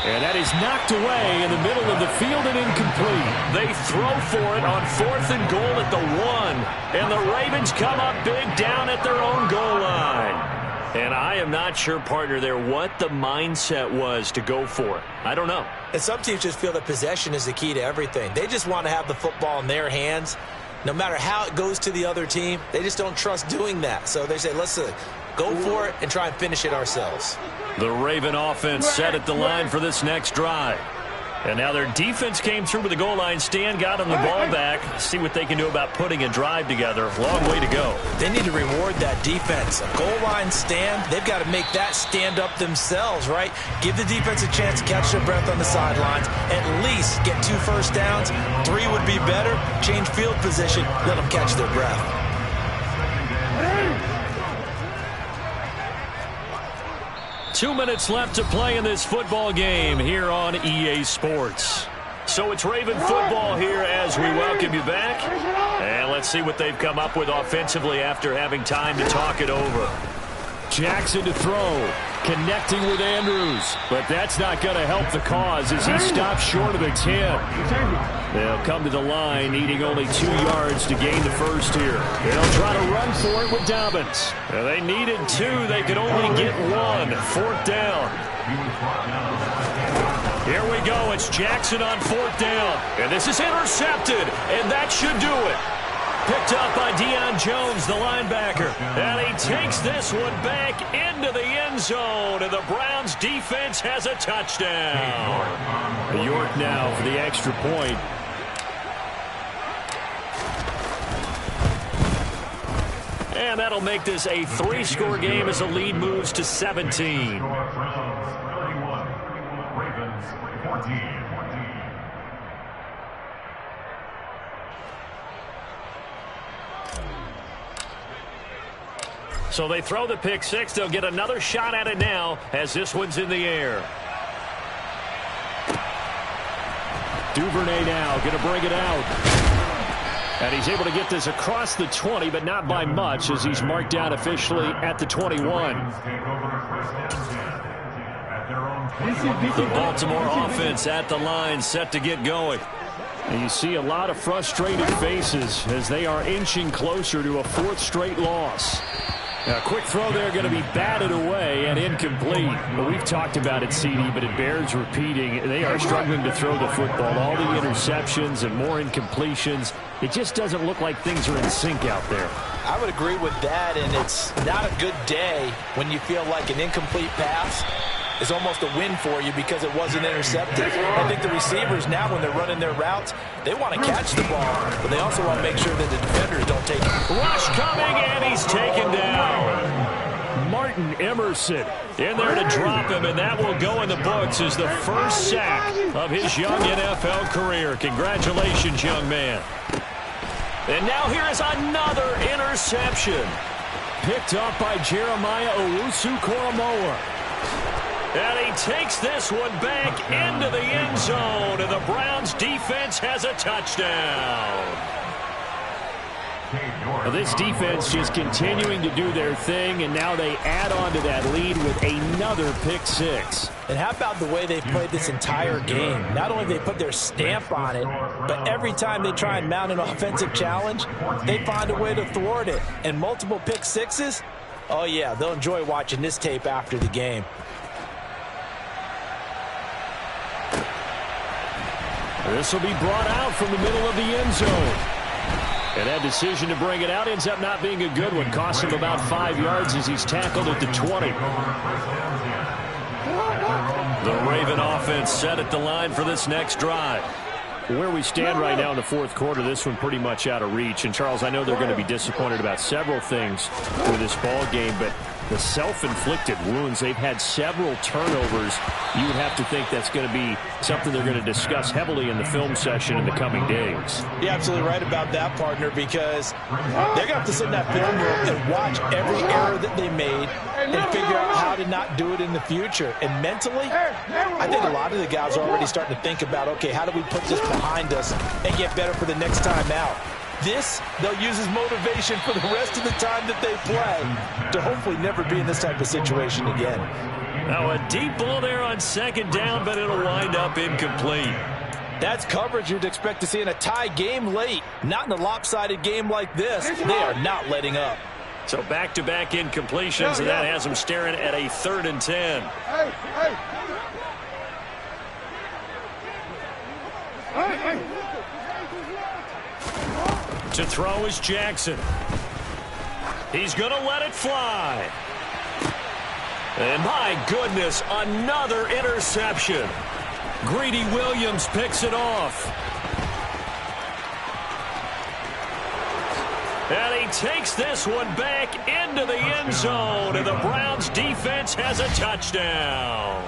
And that is knocked away in the middle of the field and incomplete. They throw for it on 4th and goal at the 1. And the Ravens come up big down at their own goal line. And I am not sure, partner, there what the mindset was to go for it. I don't know. And some teams just feel that possession is the key to everything. They just want to have the football in their hands. No matter how it goes to the other team, they just don't trust doing that. So they say, let's go for it and try and finish it ourselves. The Raven offense set at the line for this next drive. And now their defense came through with the goal line stand, got them the ball back. See what they can do about putting a drive together. Long way to go. They need to reward that defense. A goal line stand, they've got to make that stand up themselves, right? Give the defense a chance to catch their breath on the sidelines. At least get 2 first downs. 3 would be better. Change field position. Let them catch their breath. 2 minutes left to play in this football game here on EA Sports. So it's Raven football here as we welcome you back. And let's see what they've come up with offensively after having time to talk it over. Jackson to throw, connecting with Andrews. But that's not going to help the cause as he stops short of the 10. They'll come to the line needing only 2 yards to gain the first here. They'll try to run for it with Dobbins. They needed 2. They could only get 1. 4th down. Here we go. It's Jackson on 4th down. And this is intercepted. And that should do it. Picked up by Deion Jones, the linebacker. And he takes this one back into the end zone. And the Browns defense has a touchdown. York now for the extra point. And that'll make this a 3-score game as the lead moves to 17. So they throw the pick 6. They'll get another shot at it now as this one's in the air. Duvernay now going to bring it out. And he's able to get this across the 20, but not by much as he's marked down officially at the 21. The Baltimore offense at the line set to get going. And you see a lot of frustrated faces as they are inching closer to a 4th straight loss. Now, a quick throw there going to be batted away and incomplete. Well, we've talked about it, CD, but it bears repeating. They are struggling to throw the football. All the interceptions and more incompletions. It just doesn't look like things are in sync out there. I would agree with that, and it's not a good day when you feel like an incomplete pass is almost a win for you because it wasn't intercepted. I think the receivers now, when they're running their routes, they want to catch the ball, but they also want to make sure that the defenders don't take it. Rush coming, and he's taken down. Martin Emerson in there to drop him, and that will go in the books as the first sack of his young NFL career. Congratulations, young man. And now here is another interception. Picked up by Jeremiah Owusu-Koramoah. And he takes this one back into the end zone, and the Browns defense has a touchdown. Well, this defense just continuing to do their thing, and now they add on to that lead with another pick six. And how about the way they played this entire game? Not only did they put their stamp on it, but every time they try and mount an offensive challenge, they find a way to thwart it. And multiple pick sixes, oh yeah, they'll enjoy watching this tape after the game. This will be brought out from the middle of the end zone. And that decision to bring it out ends up not being a good one. Costs him about 5 yards as he's tackled at the 20. The Raven offense set at the line for this next drive. Where we stand right now in the fourth quarter, this one pretty much out of reach. And, Charles, I know they're going to be disappointed about several things with this ball game, but the self-inflicted wounds, they've had several turnovers. You would have to think that's going to be something they're going to discuss heavily in the film session in the coming days. You're absolutely right about that, partner, because they're going to have to sit in that film room and watch every error that they made and figure out how to not do it in the future. And mentally, I think a lot of the guys are already starting to think about, okay, how do we put this behind us and get better for the next time out? This, they'll use as motivation for the rest of the time that they play to hopefully never be in this type of situation again. Now a deep ball there on second down, but it'll wind up incomplete. That's coverage you'd expect to see in a tie game late. Not in a lopsided game like this. They are not letting up. So back-to-back incompletions, and that has them staring at a 3rd and 10. To throw is Jackson. He's going to let it fly. And my goodness, another interception. Greedy Williams picks it off. And he takes this one back into the end zone, and the Browns defense has a touchdown.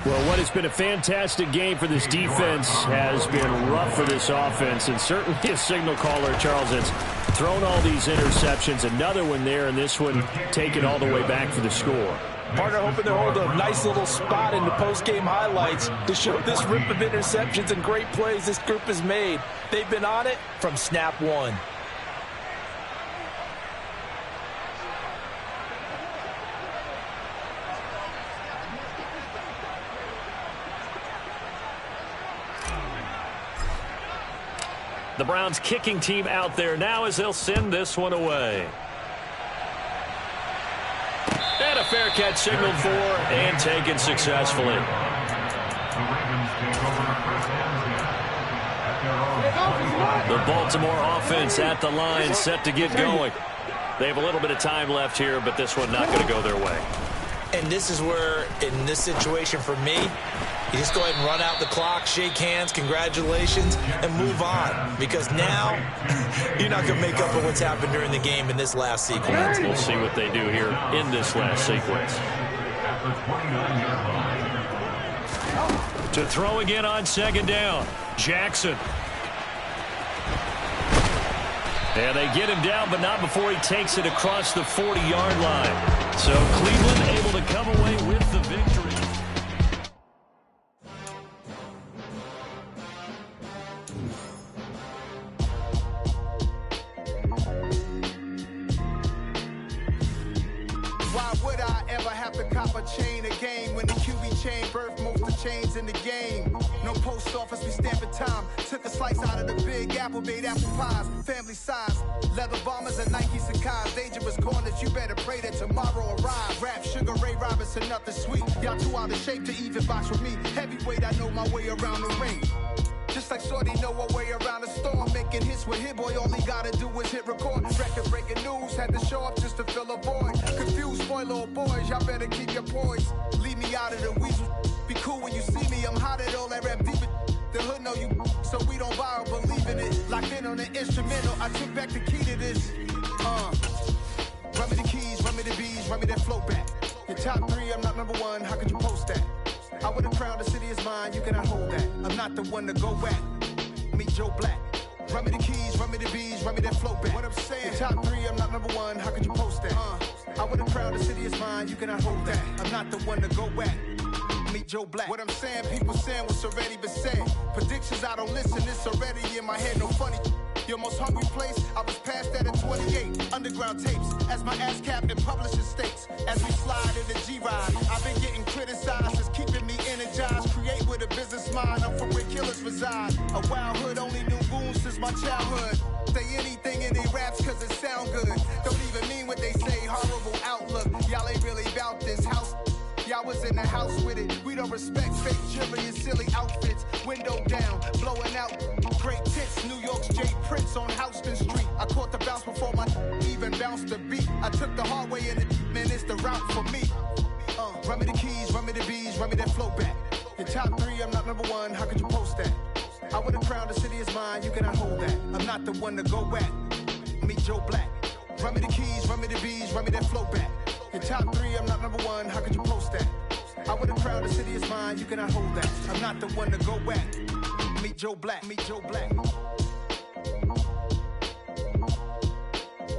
Well, what has been a fantastic game for this defense has been rough for this offense, and certainly a signal caller, Charles, that's thrown all these interceptions. Another one there, and this one taken all the way back for the score. Partner hoping to hold a nice little spot in the post-game highlights to show this rip of interceptions and great plays this group has made. They've been on it from snap one. The Browns kicking team out there now as they'll send this one away. And a fair catch signaled for and taken successfully. The Baltimore offense at the line set to get going. They have a little bit of time left here, but this one not going to go their way. And this is where, in this situation for me, you just go ahead and run out the clock, shake hands, congratulations, and move on. Because now, you're not going to make up for what's happened during the game in this last sequence. We'll see what they do here in this last sequence. To throw again on second down, Jackson. And they get him down, but not before he takes it across the 40-yard line. So Cleveland able to come away with the victory. Why would I ever have to cop a chain again when the QB chain birthed most of chains in the game? No post office, we stamping time. Took a slice out of the big apple, made apple pies, family size. Leather bombers and Nike Sacai's. Dangerous corners, you better pray that tomorrow arrives. Rap, Sugar Ray Robinson, nothing sweet. Y'all too out of shape to even box with me. Heavyweight, I know my way around the ring. Just like Shorty know a way around the storm. Making hits with Hit Boy, all he gotta do is hit record. Record breaking news, had to show up just to fill a void. Confused, spoiled little boys, y'all better keep your poise. Leave me out of the weasel. Be cool when you see me, I'm hot at all that rap deep. The hood know you, so we don't buy or believe in it. Locked in on the instrumental, I took back the key to this. Run me the keys, run me the bees, run me that flow back. Your top 3, I'm not number 1, how could you post that? I would have crowned the city is mine, you cannot hold that. I'm not the one to go back. Meet Joe Black. Run me the keys, run me the bees, run me that flow back. What I'm saying, your top 3, I'm not number 1, how could you post that? I would have crowned the city is mine, you cannot hold that. I'm not the one to go back. Meet Joe Black. What I'm saying, people saying what's already been said. Predictions, I don't listen, it's already in my head, no funny. Your most hungry place, I was past that at 28. Underground tapes, as my ass cap and publishing states. As we slide in the G-Ride, I've been getting criticized. It's keeping me energized. Create with a business mind, I'm from where killers reside. A wild hood, only knew goons since my childhood. Say anything in they raps cause it sound good. Don't even mean what they say, horrible outlook. Y'all ain't really about this house. Y'all was in the house with it. We don't respect fake jewelry and silly outfits. Window down, blowing out great tits. New York's Jay Prince on Houston Street. I caught the bounce before my even bounced the beat. I took the hard way in it, man, it's the route for me. Run me the keys, run me the bees, run me that flow back. In top 3, I'm not number 1, how could you post that? I would have crowned the city is mine, you cannot hold that. I'm not the one to go back. Meet Joe Black. Run me the keys, run me the bees, run me that flow back. In top 3, I'm not number 1, how could you post that? I would have crowned the city is mine, you cannot hold that. I'm not the one to go back. Meet Joe Black, meet Joe Black.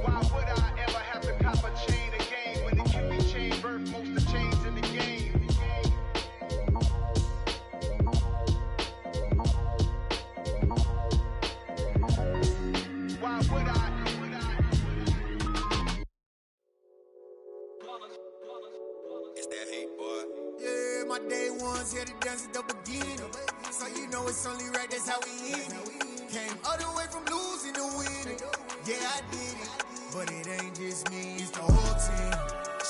Why would I ever have to cop a chain again when the QB chain birthed most of the chains in the game? Why would I? It's that hate, boy. Yeah, my day ones here to dance at the beginning. So you know it's only right, that's how we end it. Came all the way from losing to winning. Yeah, I did it. But it ain't just me, it's the whole team.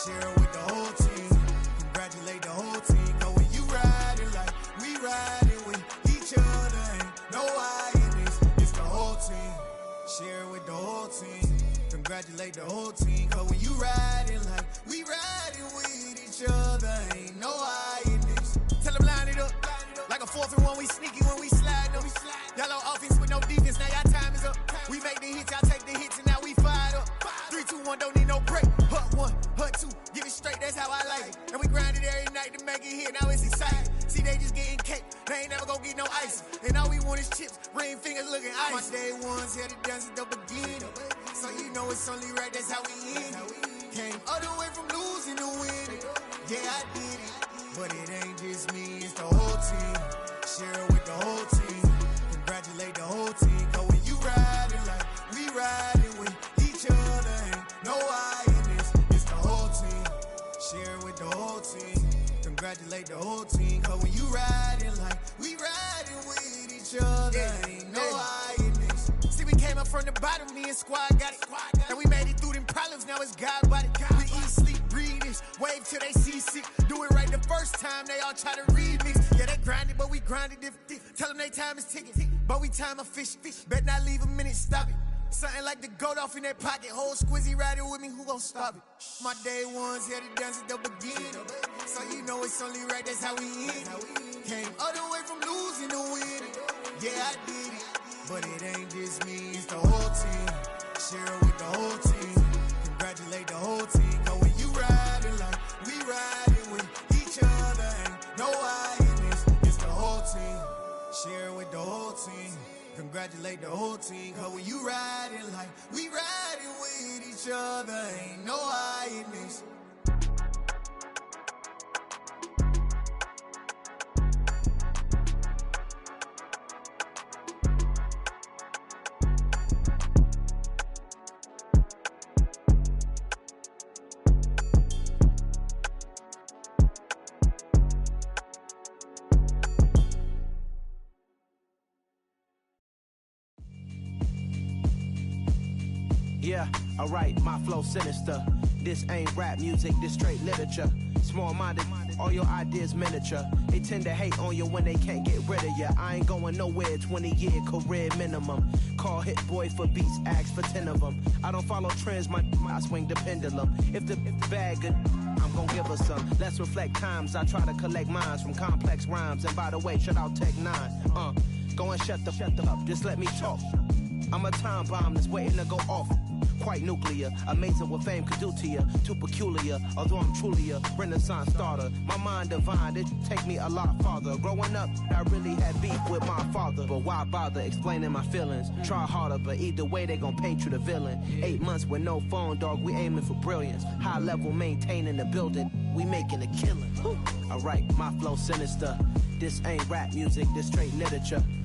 Share it with the whole team. Congratulate the whole team. Cause when you riding like we riding with each other, ain't no I in this. It's the whole team. Share it with the whole team. Congratulate the whole team. Cause when you riding like we riding with each other, ain't no I in this. Tell them line it up. Like a 4th and 1, we sneaky when we slide them. Y'all on offense with no defense, now y'all time is up. We make the hits, y'all take the hits, and now we fired up. 3, 2, 1, don't need no break. Hut 1, hut 2, get it straight, that's how I like it. And we grind it every night to make it hit, now it's exciting. See, they just getting cake, they ain't never gonna get no ice. And all we want is chips, ring fingers looking ice. My day ones here to dance at the beginning. So you know it's only right, that's how we end it. Came all the way from losing to winning. Yeah, I did it. But it ain't just me, it's the whole team. Share it with the whole team. Congratulate the whole team. Cause when you riding like we riding with each other, ain't no I in this. It's the whole team. Share it with the whole team. Congratulate the whole team. Cause when you riding like we riding with each other, ain't no I in this. See, we came up from the bottom, me and squad got it. And we made it through them problems, now it's God body. We eat, sleep, breathe this, wave till they see sick. Do it right the first time, they all try to remix. Yeah, they grinded, but we grinded different. Tell them they time is ticking, but we time a fish. Bet not leave a minute, stop it. Something like the goat off in that pocket. Whole squizzy riding with me, who gon' stop it? My day ones here to dance at the beginning. So you know it's only right, that's how we end it. Came all the way from losing to winning. Yeah, I did it. But it ain't just me, it's the whole team. Share it with the whole team. Congratulate the whole team. Cause when you riding like we riding with each other, ain't no I in this. It's the whole team. Share it with the whole team. Congratulate the whole team. Cause when you riding like we riding with each other, ain't no I in this. Yeah, alright, my flow sinister. This ain't rap music, this straight literature. Small-minded, all your ideas miniature. They tend to hate on you when they can't get rid of you. I ain't going nowhere, 20-year career minimum. Call Hit Boy for beats, ask for 10 of them. I don't follow trends, I swing the pendulum. If the bag good, I'm gon' give her some. Let's reflect times, I try to collect minds from complex rhymes. And by the way, shout out Tech 9. Go and shut the up, just let me talk. I'm a time bomb that's waiting to go off. Quite nuclear, amazing what fame could do to you. Too peculiar, although I'm truly a renaissance starter. My mind divine, it take me a lot farther. Growing up, I really had beef with my father. But why bother explaining my feelings? Try harder, but either way they gon' paint you the villain. 8 months with no phone, dog, we aiming for brilliance. High level maintaining the building, we making a killing. Alright, my flow sinister. This ain't rap music, this straight literature.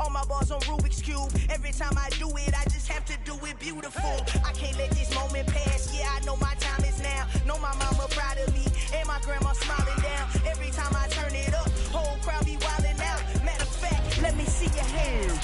All my bars on Rubik's Cube. Every time I do it, I just have to do it beautiful. I can't let this moment pass. Yeah, I know my time is now. Know my mama proud of me, and my grandma smiling down. Every time I turn it up, whole crowd be wildin' out. Matter of fact, let me see your hands.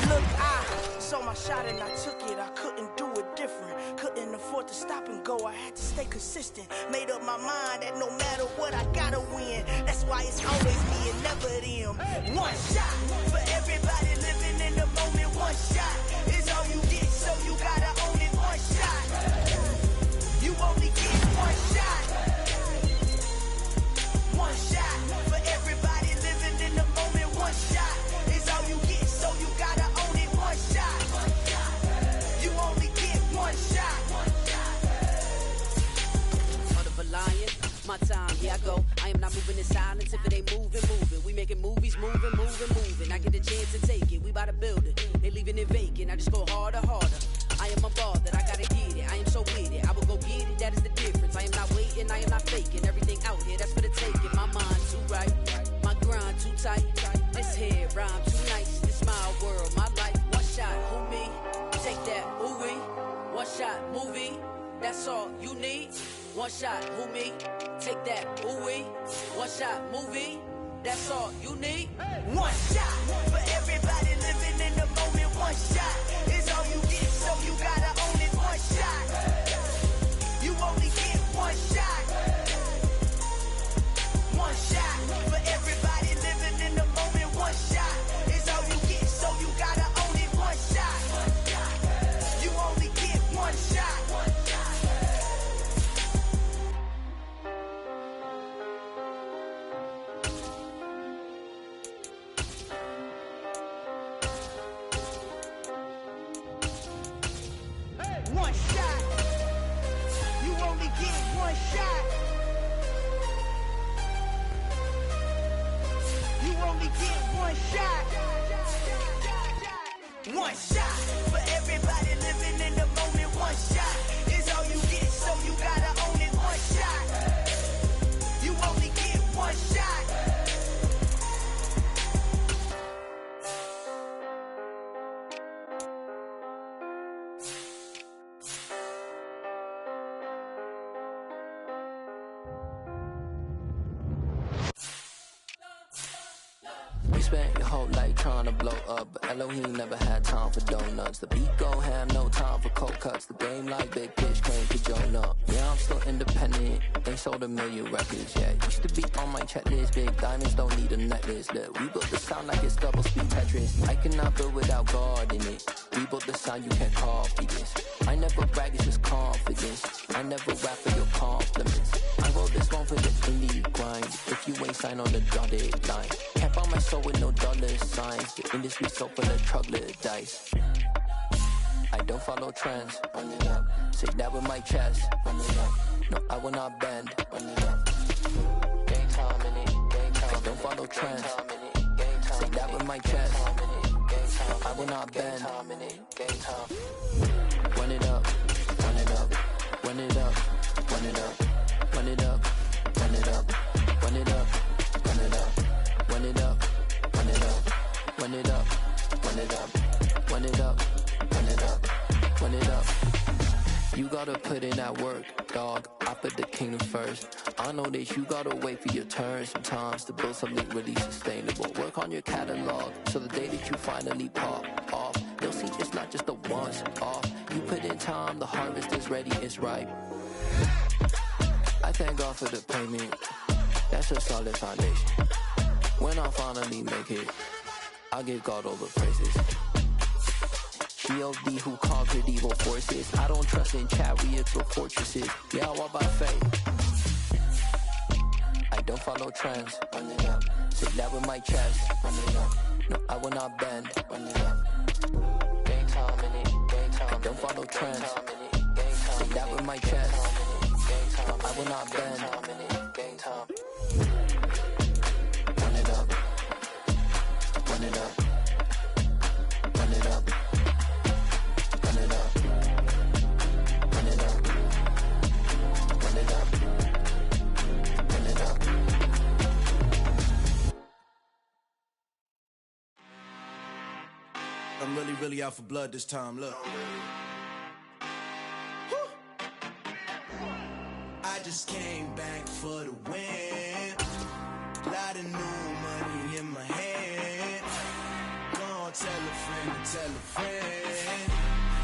Look, I saw my shot and I took it. I couldn't do it different. Couldn't afford to stop and go. I had to stay consistent. Made up my mind that no matter what, I gotta win. That's why it's always me and never them. One shot for everybody living in the moment. One shot is all you get, so you gotta own it. One shot. You only get one shot. One shot for everybody living in the moment. One shot is all you get, so you gotta own it. One shot. You only get one shot. Heart of a lion, my time, here I go. I am not moving in silence if it ain't moving. We making movies, moving. I get a chance to take it, we bout to build it. They leaving it vacant, I just go harder. I am a ball that I gotta get it. I am so with it, I will go get it, that is the difference. I am not waiting, I am not faking. Everything out here, that's for the taking. My mind too right, my grind too tight. This head rhyme too nice, this my world, my life. One shot, who me? Take that, ooh wee. One shot, movie, that's all you need. One shot, who me? Take that, ooh wee. One shot, movie, that's all you need. One shot for everybody living in the moment. One shot is all you get, so you gotta own it. One shot. You only get one shot. One shot for everybody living in the moment. One shot is all you get, so you gotta own it. One shot. You only get one shot. One shot. You only get one shot. You only get one shot. One shot for everybody living in the moment. One shot is all you get, so you gotta own it. One shot. You only get one shot. You spent your whole life trying to blow up, but Elohim never had time for donuts. The beat go ham, no time for cold cuts. The game like Big Fish came to join up. Yeah, I'm still independent, ain't sold a million records yet. Used to be on my checklist, big diamonds don't need a necklace. Look, we built the sound like it's double speed Tetris. I cannot build without God in it. We built the sound, you can't copy this. I never brag, it's just confidence. I never rap for your compliments. I wrote this one for the indie grind. If you ain't signed on the dotted line, can't find my soul with no dollar signs. The industry so full of troglodytes. I don't follow trends. Run it up. Say that with my chest. Run it up. No, I will not bend. Run it up. Game time in it. Game time. I don't follow trends. Say that with my chest. No, I will not bend. Game time. Run it up. Run it up. Run it up. Run it up. Run it up. Run it up. Run it up. Run it up. Run it up. Run it up. Run it up. Run it up. Run it up. Run it up. Run it up. You gotta put in that work, dog. I put the kingdom first. I know that you gotta wait for your turn sometimes to build something really sustainable. Work on your catalog, so the day that you finally pop off, you'll see it's not just a once off. You put in time, the harvest is ready, it's ripe. I thank God for the payment. That's a solid foundation. When I finally make it, I'll give God all the praises. G.O.D. who conquered evil forces. I don't trust in chariots or fortresses. Yeah, I walk by faith. I don't follow trends. Run it up. Say that with my chest. Run it up. No, I will not bend. Run it up. Game time in it. Game time. I don't follow trends. Say that with my chest. No, I will not bend. Game time. Run it up. Run it up. Run it up. Run it up. Run it up. Run it up. Run it up. I'm really out for blood this time, look. I just came back for the win. Lot of new money in my hand. Gonna tell a friend to tell a friend.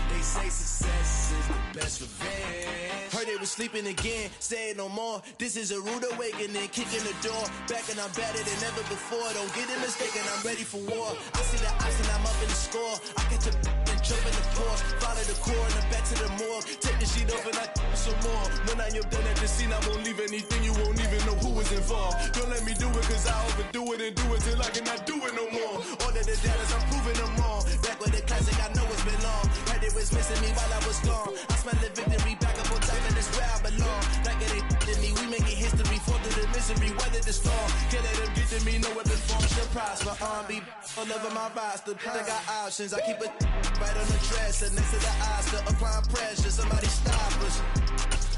They say success is the best revenge. Heard they was sleeping again, say it no more. This is a rude awakening, kicking the door. Back and I'm better than ever before. Don't get it mistaken, I'm ready for war. I see the ice and I'm up in the score. I catch a and jump in the Porsche. Follow the core and the back to the morgue. Take the sheet off and I some more. When I am done at the scene, I won't leave anything. You won't even know who is involved. Don't let me do it cause I overdo it and do it till I cannot do it no more. All of the data, I'm proving them wrong. Back with the classic, I know it's been long. Heard it was missing me while I was gone. I smell the victory back up on top and it's where I belong. Like it ain't to me, we making history. Fall through the misery, weather the storm. Can't let them get to me, no weapon form should prosper. R&B all over my roster. I got options, I keep it right on the dresser. Next to the Oscar, applying pressure, somebody stop us.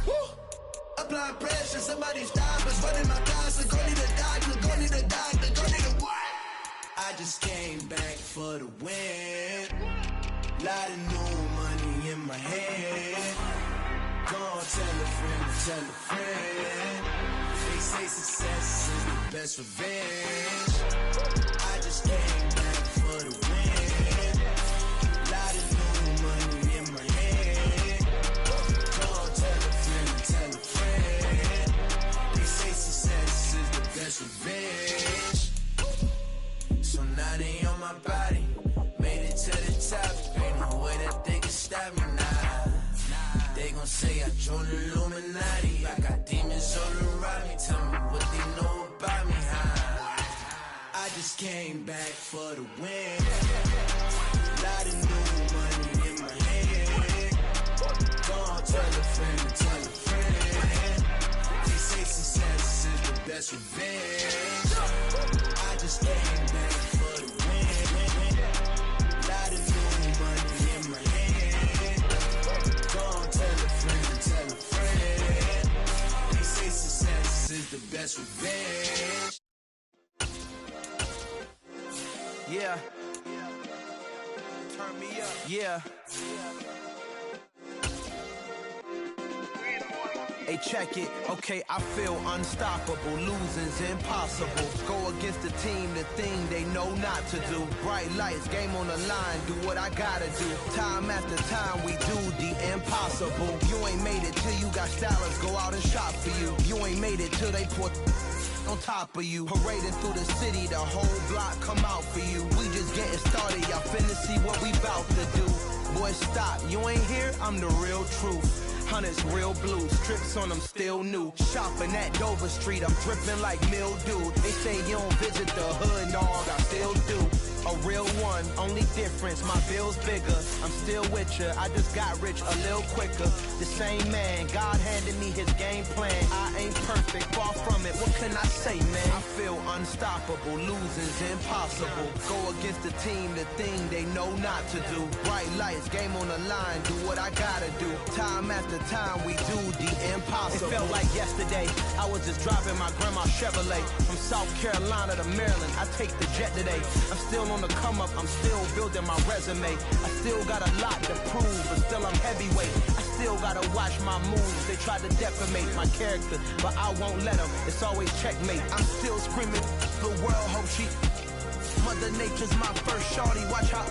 Woo! Applying pressure, somebody stop us. Running my closet, go need a doctor, go need a doctor, go need a what? I just came back for the win. Lot of new money in my hand. Gonna tell a friend. They say success is the best revenge. I just came back for the win. Lot of new money in my hand. Gonna tell a friend. They say success is the best revenge. So now they on my body. Made it to the top. Ain't no way that they can stop me now. They gon' say I joined the Illuminati. I got demons all around me. Tell me what they know about me, huh? I just came back for the win. Lot of new money in my hand. Gonna tell a friend. They say success is the best revenge. I just came back for the win. Lot of new money in my hand. Gonna tell a friend. They say success is the best revenge. Yeah. Turn me up. Yeah. Hey, check it. Okay, I feel unstoppable. Losing's impossible. Go against the team, the thing they know not to do. Bright lights, game on the line. Do what I gotta do. Time after time, we do the impossible. You ain't made it till you got stylers. Go out and shop for you. You ain't made it till they put on top of you. Parading through the city, the whole block come out for you. We just getting started. Y'all finna see what we bout to do. Boy, stop. You ain't here? I'm the real truth. Hunters, real blue, strips on them still new. Shopping at Dover Street, I'm dripping like mildew. They say you don't visit the hood, dog, I still do. A real one, only difference, my bill's bigger. I'm still with ya, I just got rich a little quicker. The same man, God handed me his game plan. I ain't perfect, far from it, what can I say, man? I feel unstoppable, losing's impossible. Go against the team, the thing they know not to do. Bright lights, game on the line, do what I gotta do. Time after time, we do the impossible. It felt like yesterday, I was just driving my grandma's Chevrolet. From South Carolina to Maryland, I take the jet today. I'm still on the come up, I'm still building my resume. I still got a lot to prove, but still I'm heavyweight. I still gotta watch my moves. They try to defamate my character, but I won't let them. It's always checkmate. I'm still screaming, the world hope she. Mother Nature's my first shorty, watch how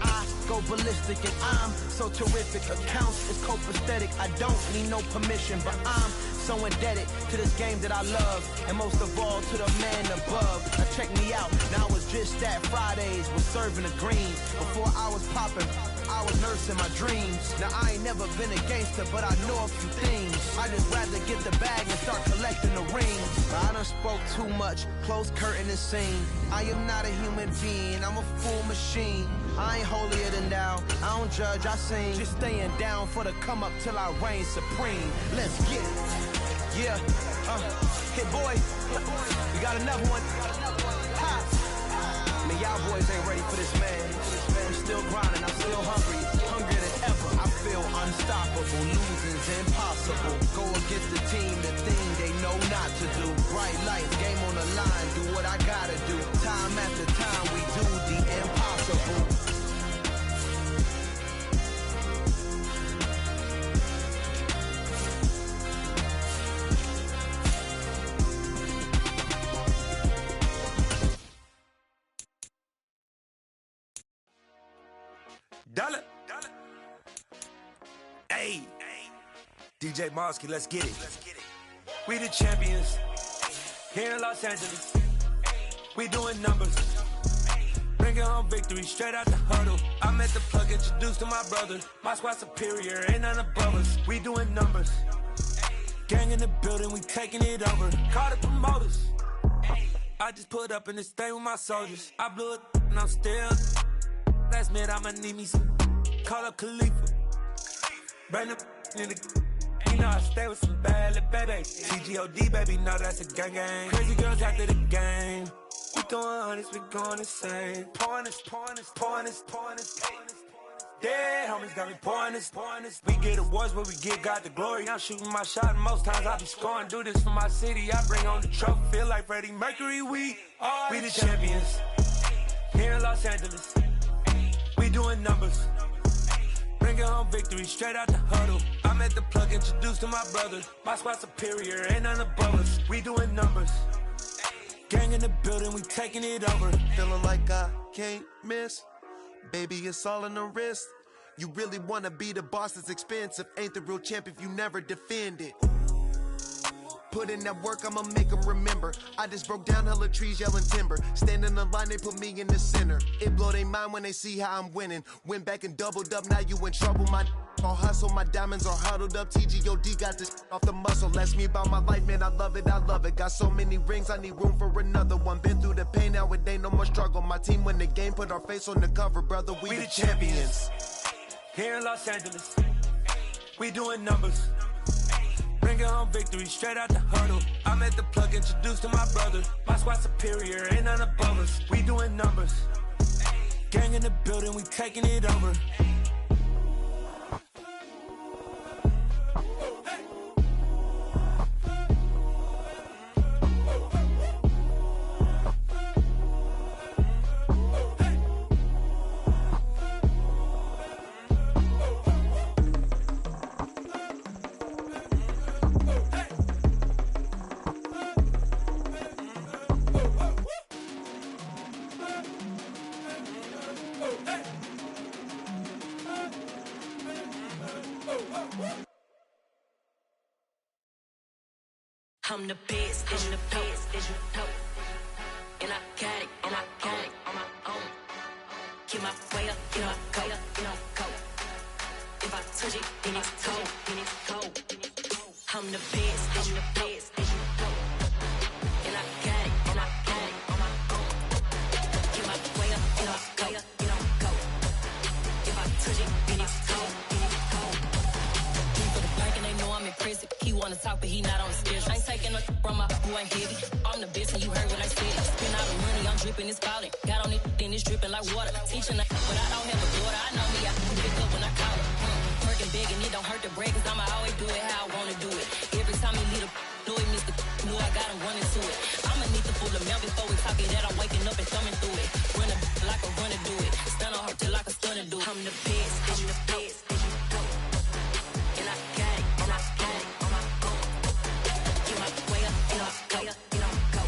I go ballistic and I'm so terrific. Accounts is copacetic, I don't need no permission, but I'm so indebted to this game that I love, and most of all to the man above. Now check me out, now it's just that Fridays was serving the greens. Before I was popping, I was nursing my dreams. Now I ain't never been a gangster, but I know a few things. I just rather get the bag and start collecting the rings. But I done spoke too much, close curtain and scene. I am not a human being, I'm a full machine. I ain't holier than thou, I don't judge, I sing. Just staying down for the come up till I reign supreme. Let's get it. Yeah, hit boy, we got another one. Ha! Man, y'all boys ain't ready for this, man. I'm still grinding, I'm still hungry, hungrier than ever. I feel unstoppable, losing's impossible. Go against the team, the thing they know not to do. Bright lights, game on the line, do what I gotta do. Time after time, we do the impossible. Dollar. Hey, DJ Mosky, let's get it. We the champions here in Los Angeles. We doing numbers. Bringing home victory straight out the huddle. I'm at the plug, introduced to my brother. My squad superior, ain't none above us. We doing numbers. Gang in the building, we taking it over. Call the promoters. I just put up in this thing with my soldiers. I blew it and I'm still. Last minute I'ma need me some. Call up Khalifa. Bring up in the. You know I stay with some bad little baby. TGOD baby, know that's a gang gang. Crazy girls after the game. We throwing hundreds, we going insane. Pouring this. Dead homies got me pouring this. We get awards where we get God the glory. I'm shooting my shot and most times I be scoring. Do this for my city, I bring on the trophy. Feel like Freddie Mercury, we the champions here in Los Angeles. We doing numbers. Bringing home victory straight out the huddle. I'm at the plug, introduced to my brother. My squad superior, ain't none above us. We doing numbers. Gang in the building, we taking it over. Feeling like I can't miss. Baby, it's all in the wrist. You really wanna be the boss, it's expensive. Ain't the real champ if you never defend it. Put in that work, I'ma make them remember. I just broke down hella trees, yelling timber. Stand in the line, they put me in the center. It blow their mind when they see how I'm winning. Went back and doubled up, now you in trouble. My all hustle, my diamonds are huddled up. TGOD got this off the muscle. Ask me about my life, man, I love it. Got so many rings, I need room for another one. Been through the pain, now it ain't no more struggle. My team win the game, put our face on the cover, brother. We the champions. Here in Los Angeles, we doing numbers. Bringing home victory straight out the huddle. I'm at the plug, introduced to my brother. My squad superior, ain't none above us. We doing numbers. Gang in the building, we taking it over. I'm the best, I'm the best, as you know. And I got it, and I got it on my own. Get my way up, get my go, go. If I touch it, then it's cold, then it's cold. I'm the best, I'm the best, as you know. And I got it, and I got it on my own. Get my way up, get my go, go. If I touch it, then it's cold, then it's cold. He for the bank and they know I'm in prison. He wanna talk, but he not on the schedule. I ain't taking no from my who ain't heavy. I'm the best and you heard what I said. Spend all the money, I'm dripping, it's falling. Got on it, then it's dripping like water. Teaching that, but I don't have a daughter. I know me, I can pick up when I call her. Working big and it don't hurt to break, cause I'ma always do it how I wanna do it. Every time he lead a know he missed the know I got him running to it. I'ma need to pull the mail before we talk it that I'm waking up and thumbing through it. Run a like a runner do it. Stun on her till like a stunner do it. I'm the best, I'm the best. And I got it, and I got it on my own. Get my way up, and I go, go.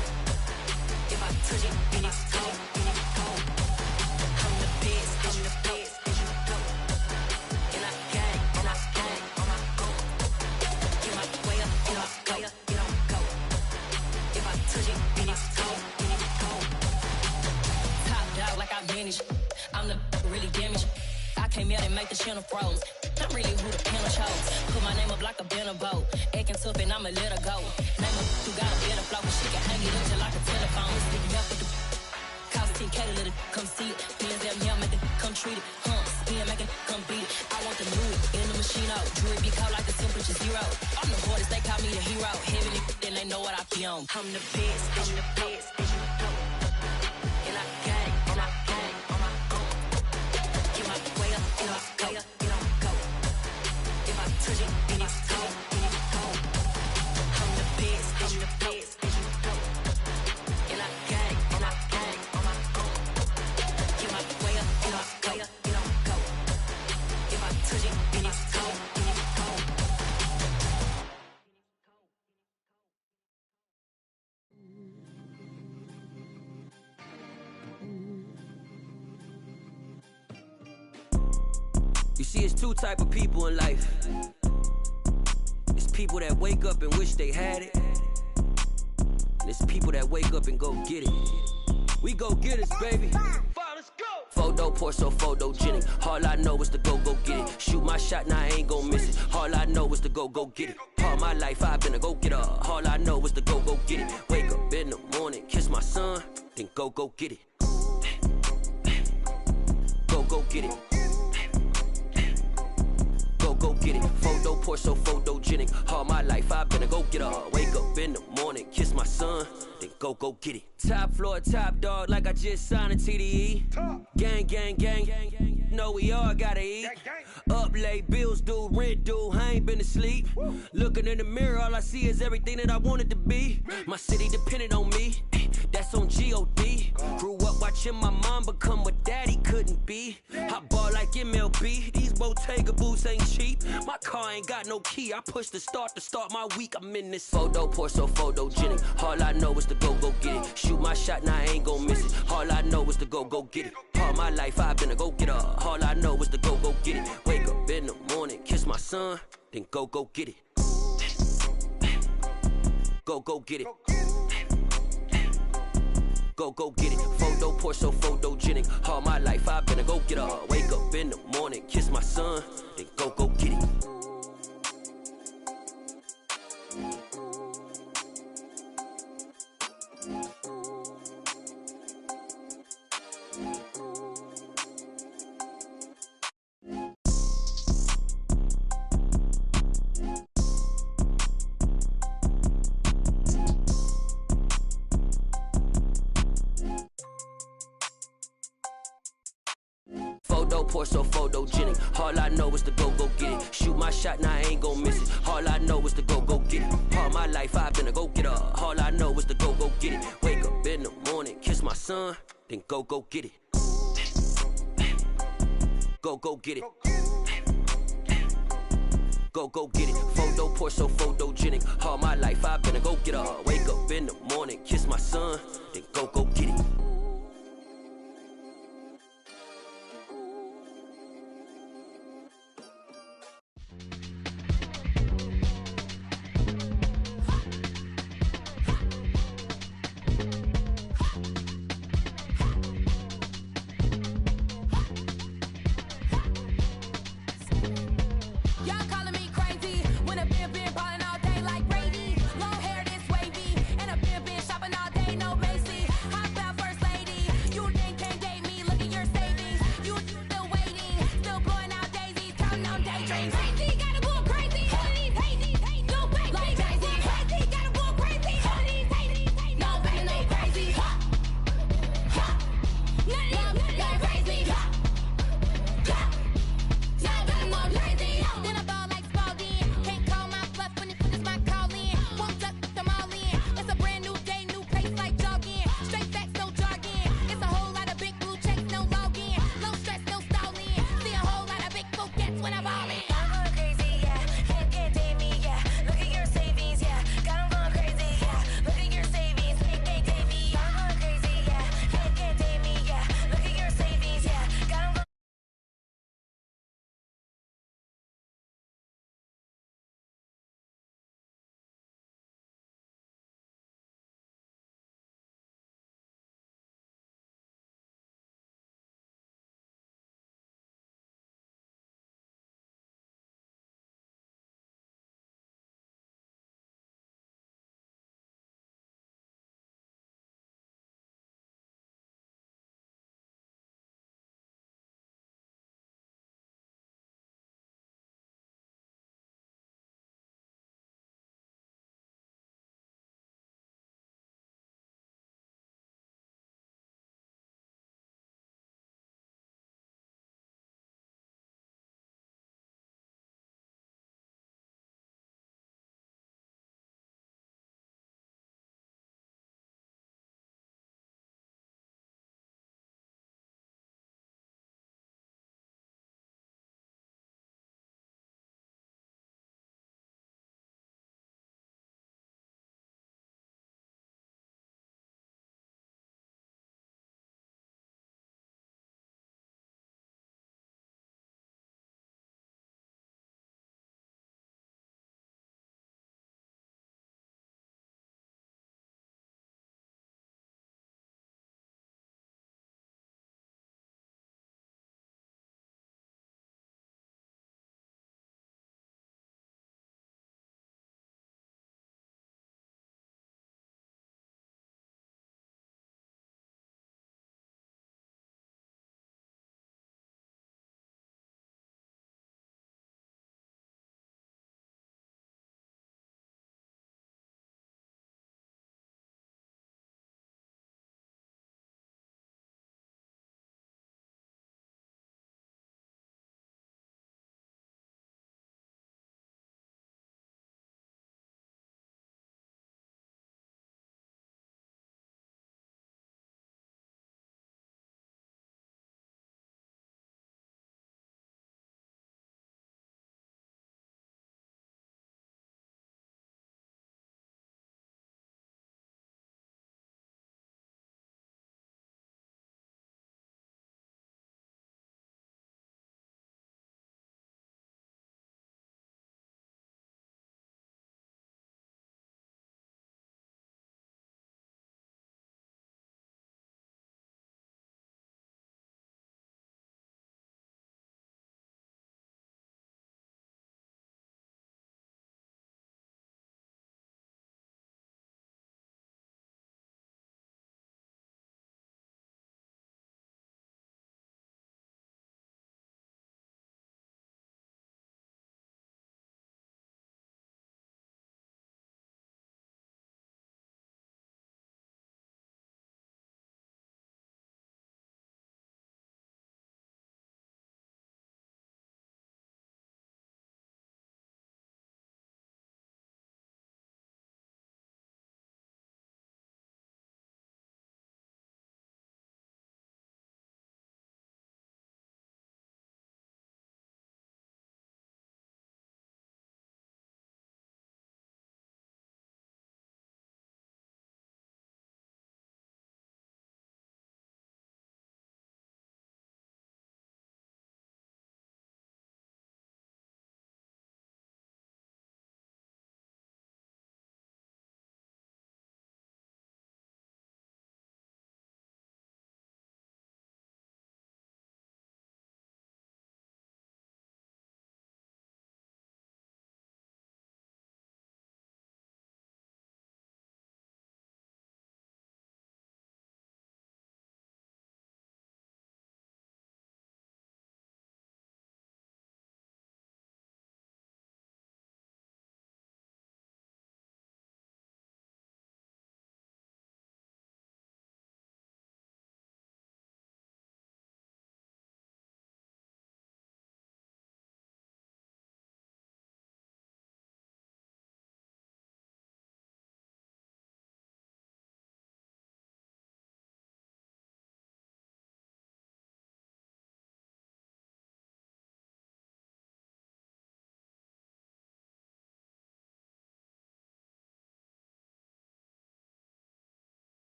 If I touch it, then it's cold, then it's cold. I'm the best, I'm the best. And I got it, and I got it on my own. Get my way up, and I go. If I touch it, then it's cold, then it's cold. Top dog like I manage. I'm the really damaged. I came out and make the channel froze. I'm really who the panel chose. Put my name up like a banner boat. Acting tough and I'ma let her go. Name her who got a better flow, but she can hang it up just like a telephone. Sticking up with the cost 10K to let it come see it. Millions of them make it come treat it. Spin make it come beat it. I want the new it in the machine out. Jewelry be cold like the temperature zero. I'm the hardest, they call me the hero. Heavy then they know what I be on. I'm the best, I'm the best. And I got it, and I got it on my own. Get my way up, and I go. If I touch it, then it's cold, then it's cold. I'm the best, I'm the best. And I got it, and I got it on my own. Get my way up, and I go. If I touch it, then it's cold, then it's cold. You see, it's two type of people in life. It's people that wake up and wish they had it. And it's people that wake up and go get it. We go get it, baby. Photo poor, so photogenic. All I know is to go get it. Shoot my shot, now I ain't gon' miss it. All I know is to go get it. All my life I've been a go-getter. All I know is to go get it. Wake up in the morning, kiss my son, then go get it. Go get it. Go get it. Photo poor, so photogenic. All my life I've been a go-getter. Wake up in the morning, kiss my son, then go get it. Top floor, top dog, like I just signed a TDE. Gang, gang, gang. Know we all gotta eat. Up late, bills due, rent due, I ain't been asleep. Looking in the mirror, all I see is everything that I wanted to be. My city depended on me, that's on G.O.D. Grew up watching my mom become what daddy couldn't be. I ball like MLB, these Bottega boots ain't cheap. My car ain't got no key, I push the start to start my week. I'm in this photo poor, so photogenic. All I know is to go get it. Shoot my shot, now I ain't gon' miss it. All I know is to go get it. All my life I've been a go-getter. All I know is to go get it. Wake up in the morning, kiss my son, then go get it. Go get it. Go get it. Photo poor, so photogenic. All my life I've been a go-getter. Wake up in the morning, kiss my son, then go get it. Photo poor, so photogenic. All I know is to go get it. Shoot my shot, now I ain't gon' miss it. All I know is to go get it. All my life I've been a go-getter. All I know is to go get it. Wake up in the morning, kiss my son, then go get it. Go get it. Go get it. Photo poor, so photogenic. All my life I've been a go-getter. Wake up in the morning, kiss my son, then go get it. Dreams.